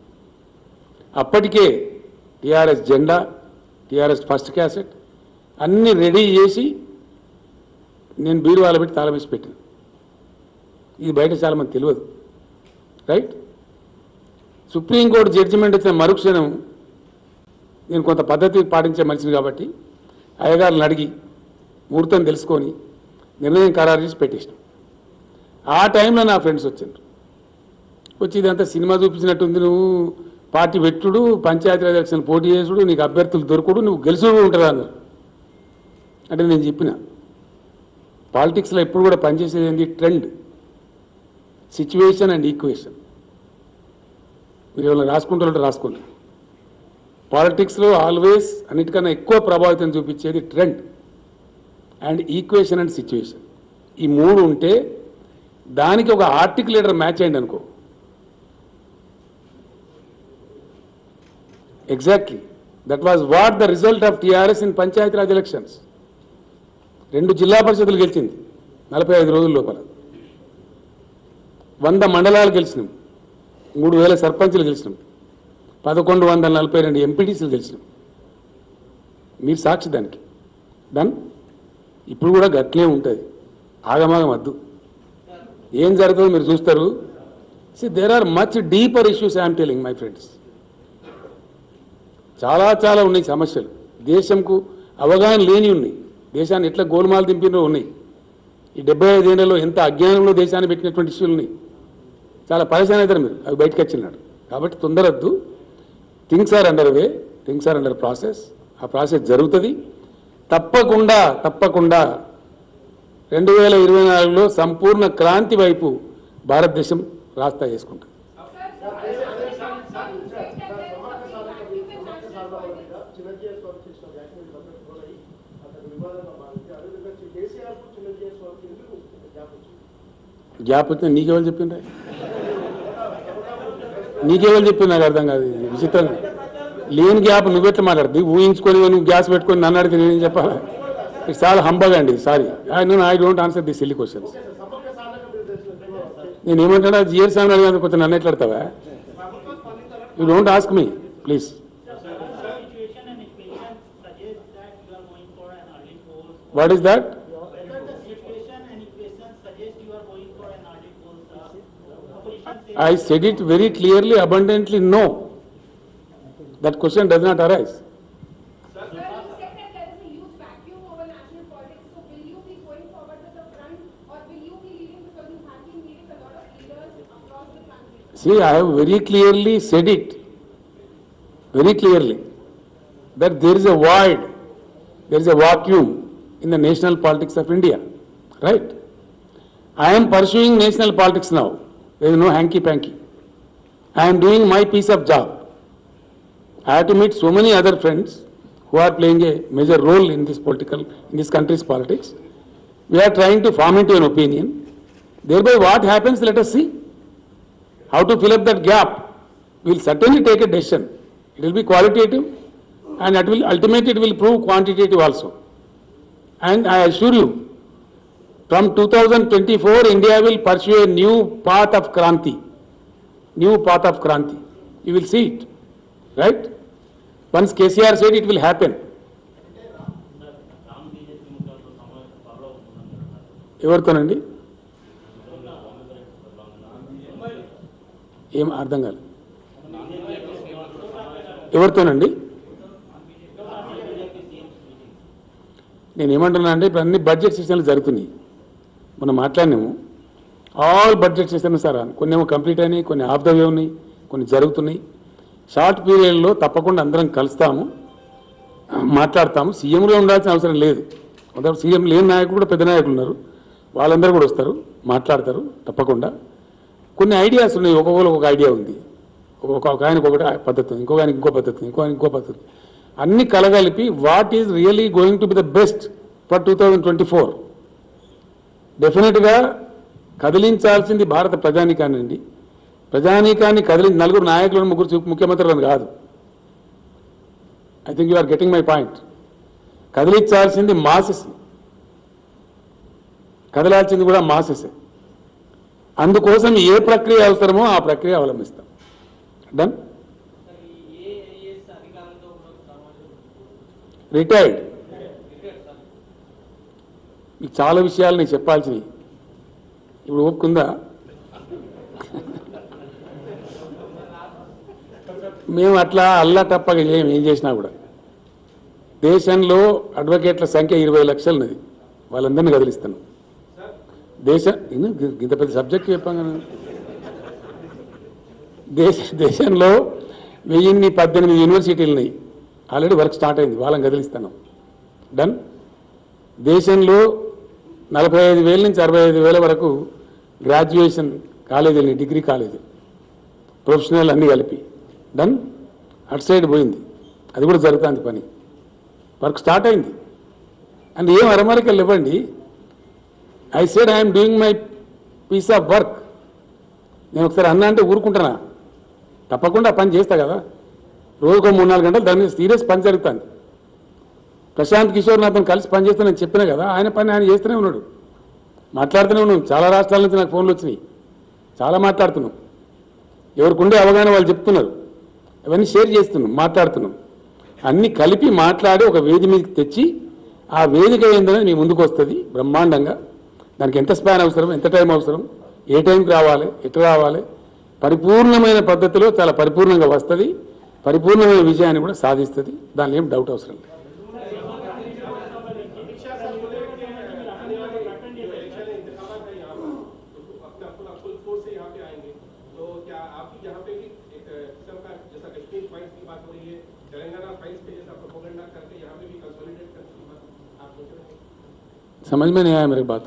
అప్పటికే టీఆర్ఎస్ జెండా, టీఆర్ఎస్ ఫస్ట్ క్యాసెట్ అన్నీ రెడీ చేసి నేను బీరువాల పెట్టి తాళం వేసి పెట్టాను. ఇది బయట చాలామంది తెలియదు. రైట్? సుప్రీంకోర్టు జడ్జిమెంట్ వచ్చిన మరుక్షణం నేను కొంత పద్ధతి పాటించే మనిషిని కాబట్టి అయ్యగారులను అడిగి ముహూర్తం తెలుసుకొని నిర్ణయం ఖరారు చేసి పెట్టేసినాం. ఆ టైంలో నా ఫ్రెండ్స్ వచ్చారు. వచ్చి ఇదంతా సినిమా చూపించినట్టుంది, నువ్వు పార్టీ పెట్టుడు, పంచాయతీరాజ్ ఎలక్షన్ పోటీ చేసుడు, నీకు అభ్యర్థులు దొరకడు, నువ్వు గెలుచుడు ఉంటుంది అన్నారు. అంటే నేను చెప్పిన, పాలిటిక్స్లో ఎప్పుడు కూడా పనిచేసేది ఏంటి? Trend, situation and equation. మీరు ఏమైనా రాసుకుంటారంటే రాసుకోండి. పాలిటిక్స్లో ఆల్వేస్ అన్నిటికన్నా ఎక్కువ ప్రభావితం చూపించేది trend and equation and situation. ఈ మూడు ఉంటే దానికి ఒక ఆర్టికులేటర్ మ్యాచ్ అయింది అనుకో. Exactly that was what the result of TRS in Panchayati Raj elections. 2 జిల్లా పరిషత్తులు గెలిచింది 45 రోజుల లోపల. 100 మండలాలు గెలిచినాం, 3000 సర్పంచులు గెలిచినాం, 1142 ఎంపీటీసీలు గెలిచినాం. మీరు సాక్షి దానికి. డన్. ఇప్పుడు కూడా గట్లే ఉంటుంది, ఆగమాగం వద్దు. ఏం జరుగుతుందో మీరు చూస్తారు. There are much deeper issues I'm telling my friends. చాలా చాలా ఉన్నాయి సమస్యలు, దేశంకు అవగాహన లేని ఉన్నాయి, దేశాన్ని ఎట్లా గోల్మాలు దింపినో ఉన్నాయి. ఈ 75 ఏళ్లలో ఎంత అజ్ఞానంలో దేశాన్ని పెట్టినటువంటి ఇష్యూలు ఉన్నాయి. చాలా పరేషాన్ అవుతారు మీరు అవి బయటకు వచ్చినాడు. కాబట్టి తొందరద్దు. Things are under way, things are under process. ఆ ప్రాసెస్ జరుగుతుంది తప్పకుండా. తప్పకుండా 2024లో సంపూర్ణ క్రాంతి వైపు భారతదేశం రాస్తా చేసుకుంటుంది. గ్యాప్ వచ్చిన నీకెవరు చెప్పిండ్రా? నీకెవరు చెప్పింది నాకు అర్థం కాదు. విచిత్రంగా లేని గ్యాప్ నువ్వెట్లా మాట్లాడుతుంది? ఊహించుకొని నువ్వు గ్యాస్ పెట్టుకొని నన్ను అడిగితే నేనేం చెప్పాలి? ఇట్స్ ఆల్ హంబగ్ అండి. Sorry, I don't answer the silly questions. నేను ఏమంటాడా జిఎస్ సామి అడిగినందుకు కొంచెం నన్ను ఎట్లా అడతావా? You don't ask me please. What is that? I said it very clearly, abundantly, no. That question does not arise. Sir, you said that there is a huge vacuum over national politics. So will you be going forward with the front, or will you be leading, because you have been meeting a lot of leaders across the country? See, I have very clearly said it, very clearly, that there is a void, there is a vacuum in the national politics of India, right? I am pursuing national politics now. There is no hanky-panky. I am doing my piece of job. I have to meet so many other friends who are playing a major role in this country's politics. We are trying to form into an opinion. Thereby what happens, let us see. How to fill up that gap. We will certainly take a decision. It will be qualitative and ultimately it will prove quantitative also. And I assure you, from 2024, India will pursue a new path of Kranti. New path of Kranti. You will see it. Right? Once KCR said it will happen. ఎవరితోనండి? ఏం అర్థం కాలేదు. ఎవరితోనండి? నేను ఏమంటున్నా అంటే ఇప్పుడు అన్ని budget సెషన్లు జరుగుతున్నాయి. మనం మాట్లాడినాము, ఆల్ బడ్జెట్ సెషన్ సార్, కొన్ని ఏమో కంప్లీట్ అయినాయి, కొన్ని ఆఫ్ ద వే ఉన్నాయి, కొన్ని జరుగుతున్నాయి. షార్ట్ పీరియడ్లో తప్పకుండా అందరం కలుస్తాము, మాట్లాడతాము. సీఎంలో ఉండాల్సిన అవసరం లేదు. కొంత సీఎం లేని నాయకులు కూడా పెద్ద నాయకులు ఉన్నారు, వాళ్ళందరూ కూడా వస్తారు, మాట్లాడతారు తప్పకుండా. కొన్ని ఐడియాస్ ఉన్నాయి, ఒక్కొక్కరు ఒక ఐడియా ఉంది. ఒక ఆయనకు ఒకటి పద్ధతి, ఇంకో ఆయనకి ఇంకో పద్ధతి, ఇంకో ఆయనకి ఇంకో పద్ధతి, అన్ని కలగలిపి what is really going to be the best for 2024. డెఫినెట్గా కదిలించాల్సింది భారత ప్రజానీకాన్ని. ప్రజానీకాన్ని నలుగురు నాయకులను, ముగ్గురు ముఖ్యమంత్రులను కాదు. I think you are getting my point. కదిలించాల్సింది మాసెస్, కదలాల్సింది కూడా మాసెసే. అందుకోసం ఏ ప్రక్రియ అవసరమో ఆ ప్రక్రియ అవలంబిస్తాం. డన్. రిటైర్డ్. మీకు చాలా విషయాలు నేను చెప్పాల్సినవి, ఇప్పుడు ఒప్పుకుందా? మేము అట్లా అల్లా తప్పగా ఏం చేసినా కూడా దేశంలో అడ్వకేట్ల సంఖ్య 20 లక్షలు ఉన్నది. వాళ్ళందరినీ కదిలిస్తాను. ఇంత పెద్ద సబ్జెక్ట్ చెప్పాను. దేశంలో 1018 యూనివర్సిటీలు ఉన్నాయి. ఆల్రెడీ వర్క్ స్టార్ట్ అయింది, వాళ్ళని కదిలిస్తాను. డన్. దేశంలో 45,000 నుంచి 65,000 వరకు గ్రాడ్యుయేషన్ కాలేజీలు, డిగ్రీ కాలేజీలు. ప్రొఫెషనల్ అన్నీ కలిపి డన్. అటు సైడ్ పోయింది, అది కూడా జరుగుతుంది పని, వర్క్ స్టార్ట్ అయింది. అండ్ ఏం అరమరికలు ఇవ్వండి. I said I'm doing my piece of work. నేను ఒకసారి అన్నా అంటే ఊరుకుంటున్నా, తప్పకుండా పని చేస్తా కదా. రోజుకో 3-4 గంటలు దాని మీద సీరియస్ పని జరుగుతుంది. ప్రశాంత్ కిషోర్ నాతో కలిసి పని చేస్తా నేను చెప్పినా కదా, ఆయన పని ఆయన చేస్తూనే ఉన్నాడు, మాట్లాడుతూనే ఉన్నాం. చాలా రాష్ట్రాల నుంచి నాకు ఫోన్లు వచ్చినాయి, చాలా మాట్లాడుతున్నాం. ఎవరికి ఉండే అవగాహన వాళ్ళు చెప్తున్నారు, అవన్నీ షేర్ చేస్తున్నాం, మాట్లాడుతున్నాం. అన్నీ కలిపి మాట్లాడి ఒక వేది మీదకి తెచ్చి ఆ వేదిక ఏంటనేది మీ ముందుకు వస్తుంది బ్రహ్మాండంగా. దానికి ఎంత స్పాన్ అవసరం, ఎంత టైం అవసరం, ఏ టైంకి రావాలి, ఎట్లా రావాలి, పరిపూర్ణమైన పద్ధతిలో చాలా పరిపూర్ణంగా వస్తుంది. పరిపూర్ణమైన విజయాన్ని కూడా సాధిస్తుంది. దానిలో ఏం డౌట్ అవసరం లేదు. समझ में नहीं आया मेरी बात.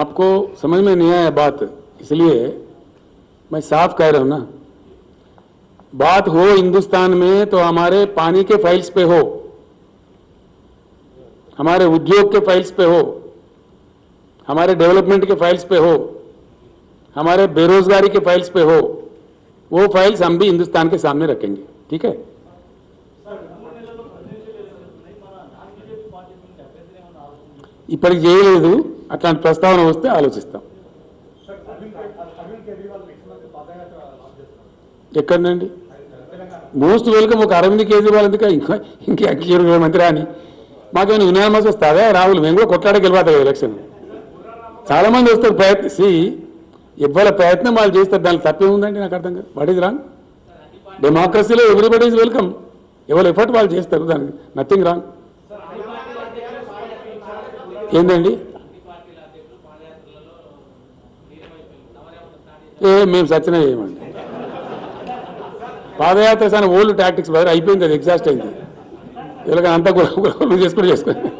आपको समझ में नहीं आया बात, इसलिए मैं साफ कह रहा हूं ना. बात हो हिंदुस्तान में तो हमारे पानी के फाइल्स पे हो, हमारे उद्योग के फाइल्स पे हो, हमारे डेवलपमेंट के फाइल्स पे हो, हमारे बेरोजगारी के फाइल्स पे हो. वो फाइल्स हम भी हिंदुस्तान के सामने रखेंगे. ठीक है. ఇప్పటికి చేయలేదు, అట్లాంటి ప్రస్తావన వస్తే ఆలోచిస్తాం. ఎక్కడనండి మోస్ట్ వెల్కమ్. ఒక అరవింద్ కేజ్రీవాల్ ఎందుక ఇంకా కేంద్ర మంత్రి అని మాకేమైనా యునానిమస్ వస్తుందా? రాహుల్ మేము కూడా కొట్లాడే గెలిపోతాయి ఎలక్షన్. చాలా మంది వస్తారు ప్రయత్నించి, ఇవ్వాల ప్రయత్నం వాళ్ళు చేస్తారు, దానికి తప్పే ఉందండి నాకు అర్థం కాదు. What is wrong? డెమోక్రసీలో ఎవ్రీబడి ఈజ్ వెల్కమ్, ఎవరి ఎఫర్ట్ వాళ్ళు చేస్తారు, దానికి నథింగ్ రాంగ్. ఏందండి మేము సత్యనే చేయమండి. పాదయాత్ర సార్ ఓల్డ్ టాక్టిక్స్ బదులు అయిపోయింది, అది ఎగ్జాస్ట్ అయింది. ఇలాగ అంతా కూడా చేసుకుని చేసుకోండి.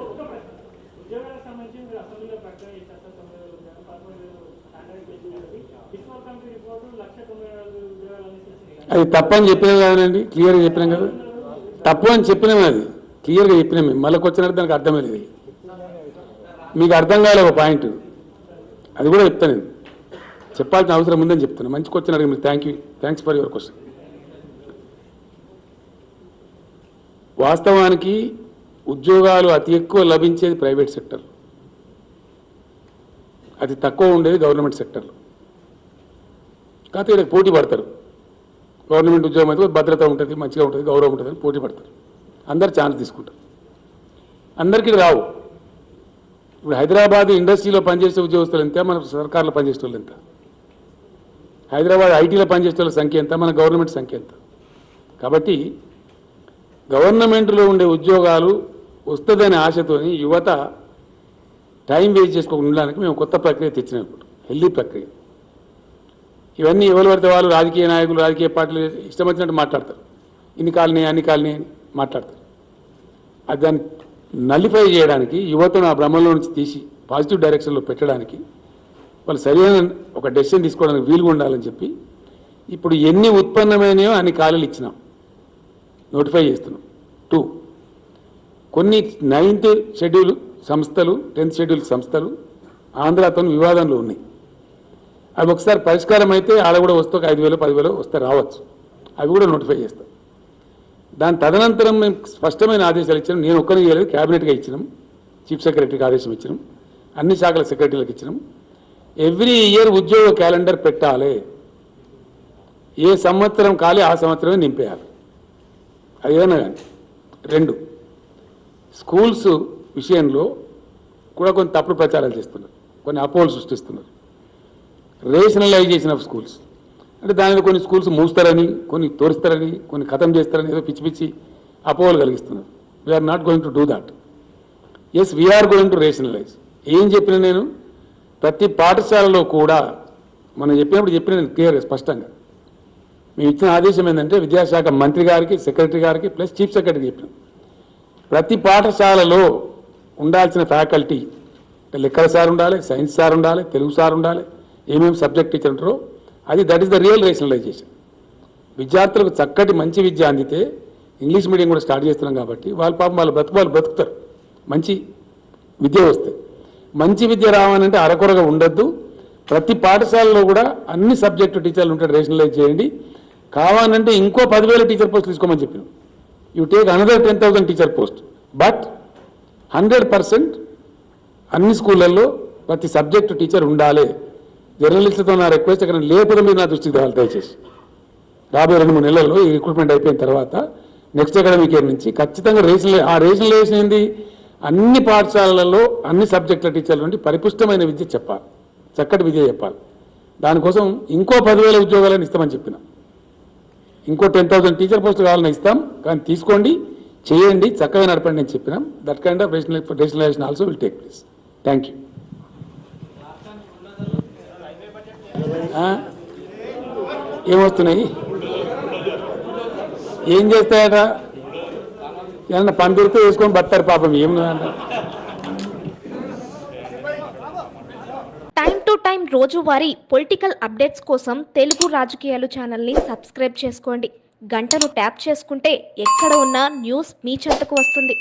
అది తప్పని చెప్పినాం కదండి, క్లియర్గా చెప్పినాం కదా. తప్పు అని చెప్పినాం, అది క్లియర్గా చెప్పినాం. మేము మళ్ళీ వచ్చినట్టు దానికి అర్థమే లేదు. మీకు అర్థం కాలే ఒక పాయింట్, అది కూడా చెప్తాను. నేను చెప్పాల్సిన అవసరం ఉందని చెప్తాను. మంచి క్వశ్చన్ అడిగి మీరు థ్యాంక్స్ ఫర్ యువర్ క్వశ్చన్. వాస్తవానికి ఉద్యోగాలు అతి ఎక్కువ లభించేది ప్రైవేట్ సెక్టర్, అతి తక్కువ ఉండేది గవర్నమెంట్ సెక్టర్లో. కాకపోతే ఇక్కడ పోటీ పడతారు. గవర్నమెంట్ ఉద్యోగం అయితే భద్రత ఉంటుంది, మంచిగా ఉంటుంది, గౌరవం ఉంటుంది అని పోటీ పడతారు. అందరు ఛాన్స్ తీసుకుంటారు, అందరికీ రావు. ఇప్పుడు హైదరాబాద్ ఇండస్ట్రీలో పనిచేసే ఉద్యోగస్తులు ఎంత, మన సర్కార్లో పనిచేసే వాళ్ళు ఎంత, హైదరాబాద్ ఐటీలో పనిచేసే వాళ్ళ సంఖ్య ఎంత, మన గవర్నమెంట్ సంఖ్య ఎంత. కాబట్టి గవర్నమెంట్లో ఉండే ఉద్యోగాలు వస్తుందనే ఆశతోని యువత టైం వేస్ట్ చేసుకోకుండా ఉండడానికి మేము కొత్త ప్రక్రియ తెచ్చినప్పుడు, హెల్దీ ప్రక్రియ. ఇవన్నీ ఎవరు పడితే వాళ్ళు రాజకీయ నాయకులు, రాజకీయ పార్టీలు ఇష్టం వచ్చినట్టు మాట్లాడతారు. ఇన్ని కాలనీ అన్ని కాలనీ అని మాట్లాడతారు. అది దాన్ని నలిఫై చేయడానికి, యువతను ఆ భ్రమంలో నుంచి తీసి పాజిటివ్ డైరెక్షన్లో పెట్టడానికి వాళ్ళు సరైన ఒక డెసిషన్ తీసుకోవడానికి వీలుగా ఉండాలని చెప్పి ఇప్పుడు ఎన్ని ఉత్పన్నమైనయో అన్ని ఖాళీలు ఇచ్చినాం, నోటిఫై చేస్తున్నాం. 2, కొన్ని 9th షెడ్యూల్ సంస్థలు, 10th షెడ్యూల్ సంస్థలు ఆంధ్రాతో వివాదంలో ఉన్నాయి. అవి ఒకసారి పరిష్కారం అయితే ఆడ కూడా వస్తే ఒక 5,000 10,000 వస్తే రావచ్చు, అవి కూడా నోటిఫై చేస్తాం. దాని తదనంతరం మేము స్పష్టమైన ఆదేశాలు ఇచ్చినాం. నేను ఒక్కరిని చేయలేదు, క్యాబినెట్గా ఇచ్చినాం, చీఫ్ సెక్రటరీకి ఆదేశం ఇచ్చినాం, అన్ని శాఖల సెక్రటరీలకు ఇచ్చినాం. ఎవ్రీ ఇయర్ ఉద్యోగ క్యాలెండర్ పెట్టాలి, ఏ సంవత్సరం ఖాళీ ఆ సంవత్సరమే నింపేయాలి, అది ఏదైనా కానీ. 2, స్కూల్స్ విషయంలో కూడా కొన్ని తప్పుడు ప్రచారాలు చేస్తున్నారు, కొన్ని అపోహలు సృష్టిస్తున్నారు. రేషనలైజేషన్ ఆఫ్ స్కూల్స్ అంటే దానిలో కొన్ని స్కూల్స్ మూస్తారని, కొన్ని తోరిస్తారని, కొన్ని ఖతం చేస్తారని ఏదో పిచ్చి పిచ్చి అపోహలు కలిగిస్తున్నారు. We are not going to do that. Yes, we are going to rationalise. ఏం చెప్పినా నేను ప్రతి పాఠశాలలో కూడా మనం చెప్పినప్పుడు చెప్పిన నేను క్లియర్గా స్పష్టంగా మేము ఇచ్చిన ఆదేశం ఏంటంటే విద్యాశాఖ మంత్రి గారికి, సెక్రటరీ గారికి ప్లస్ చీఫ్ సెక్రటరీకి చెప్పినాం. ప్రతి పాఠశాలలో ఉండాల్సిన ఫ్యాకల్టీ లెక్కల సార్ ఉండాలి, సైన్స్ సార్ ఉండాలి, తెలుగు సార్ ఉండాలి, ఏమేమి సబ్జెక్ట్ టీచర్ ఉంటారో అది that is the real rationalisation. విద్యార్థులకు చక్కటి మంచి విద్య అందితే ఇంగ్లీష్ మీడియం కూడా స్టార్ట్ చేస్తున్నాం కాబట్టి వాళ్ళ పాపం వాళ్ళు బతుకుతారు. మంచి విద్య వస్తే మంచి విద్య రావాలంటే అరకొరగా ఉండొద్దు. ప్రతి పాఠశాలలో కూడా అన్ని సబ్జెక్టు టీచర్లు ఉంటారు, రేషనలైజ్ చేయండి. కావాలంటే ఇంకో 10,000 టీచర్ పోస్టులు తీసుకోమని చెప్పినాం. You take another 10,000 teacher post. But 100% అన్ని స్కూళ్ళల్లో ప్రతి సబ్జెక్టు టీచర్ ఉండాలి. జర్నలిస్టులతో నా రిక్వెస్ట్ అక్కడ లేకపోతే మీరు నా దృష్టికి రావాలి దయచేసి. రాబోయే 2-3 నెలల్లో ఈ రిక్రూట్మెంట్ అయిపోయిన తర్వాత నెక్స్ట్ అకాడమిక్ ఇయర్ నుంచి ఖచ్చితంగా రేషనలైజేషన్ ఏంది, అన్ని పాఠశాలలలో అన్ని సబ్జెక్టుల టీచర్ల నుండి పరిపుష్టమైన విద్య చెప్పాలి, చక్కటి విద్య చెప్పాలి. దానికోసం ఇంకో 10,000 ఉద్యోగాలను ఇస్తామని చెప్పినాం. ఇంకో 10,000 టీచర్ పోస్టులు కావాలని ఇస్తాం, కానీ తీసుకోండి, చేయండి, చక్కగా నడపండి అని చెప్పినాం. That kind of rationalisation also will take place. Thank you. ఏమొస్తున్నాయి, ఏం చేస్తాయట, ఏమన్నా పని దొరికితే వేసుకొని బతారు పాపం. ఏమన్నా టైం టు టైం రోజువారీ పొలిటికల్ అప్డేట్స్ కోసం తెలుగు రాజకీయాలు ఛానల్ని సబ్స్క్రైబ్ చేసుకోండి. గంటను ట్యాప్ చేసుకుంటే ఎక్కడ ఉన్నా న్యూస్ మీ చెంతకు వస్తుంది.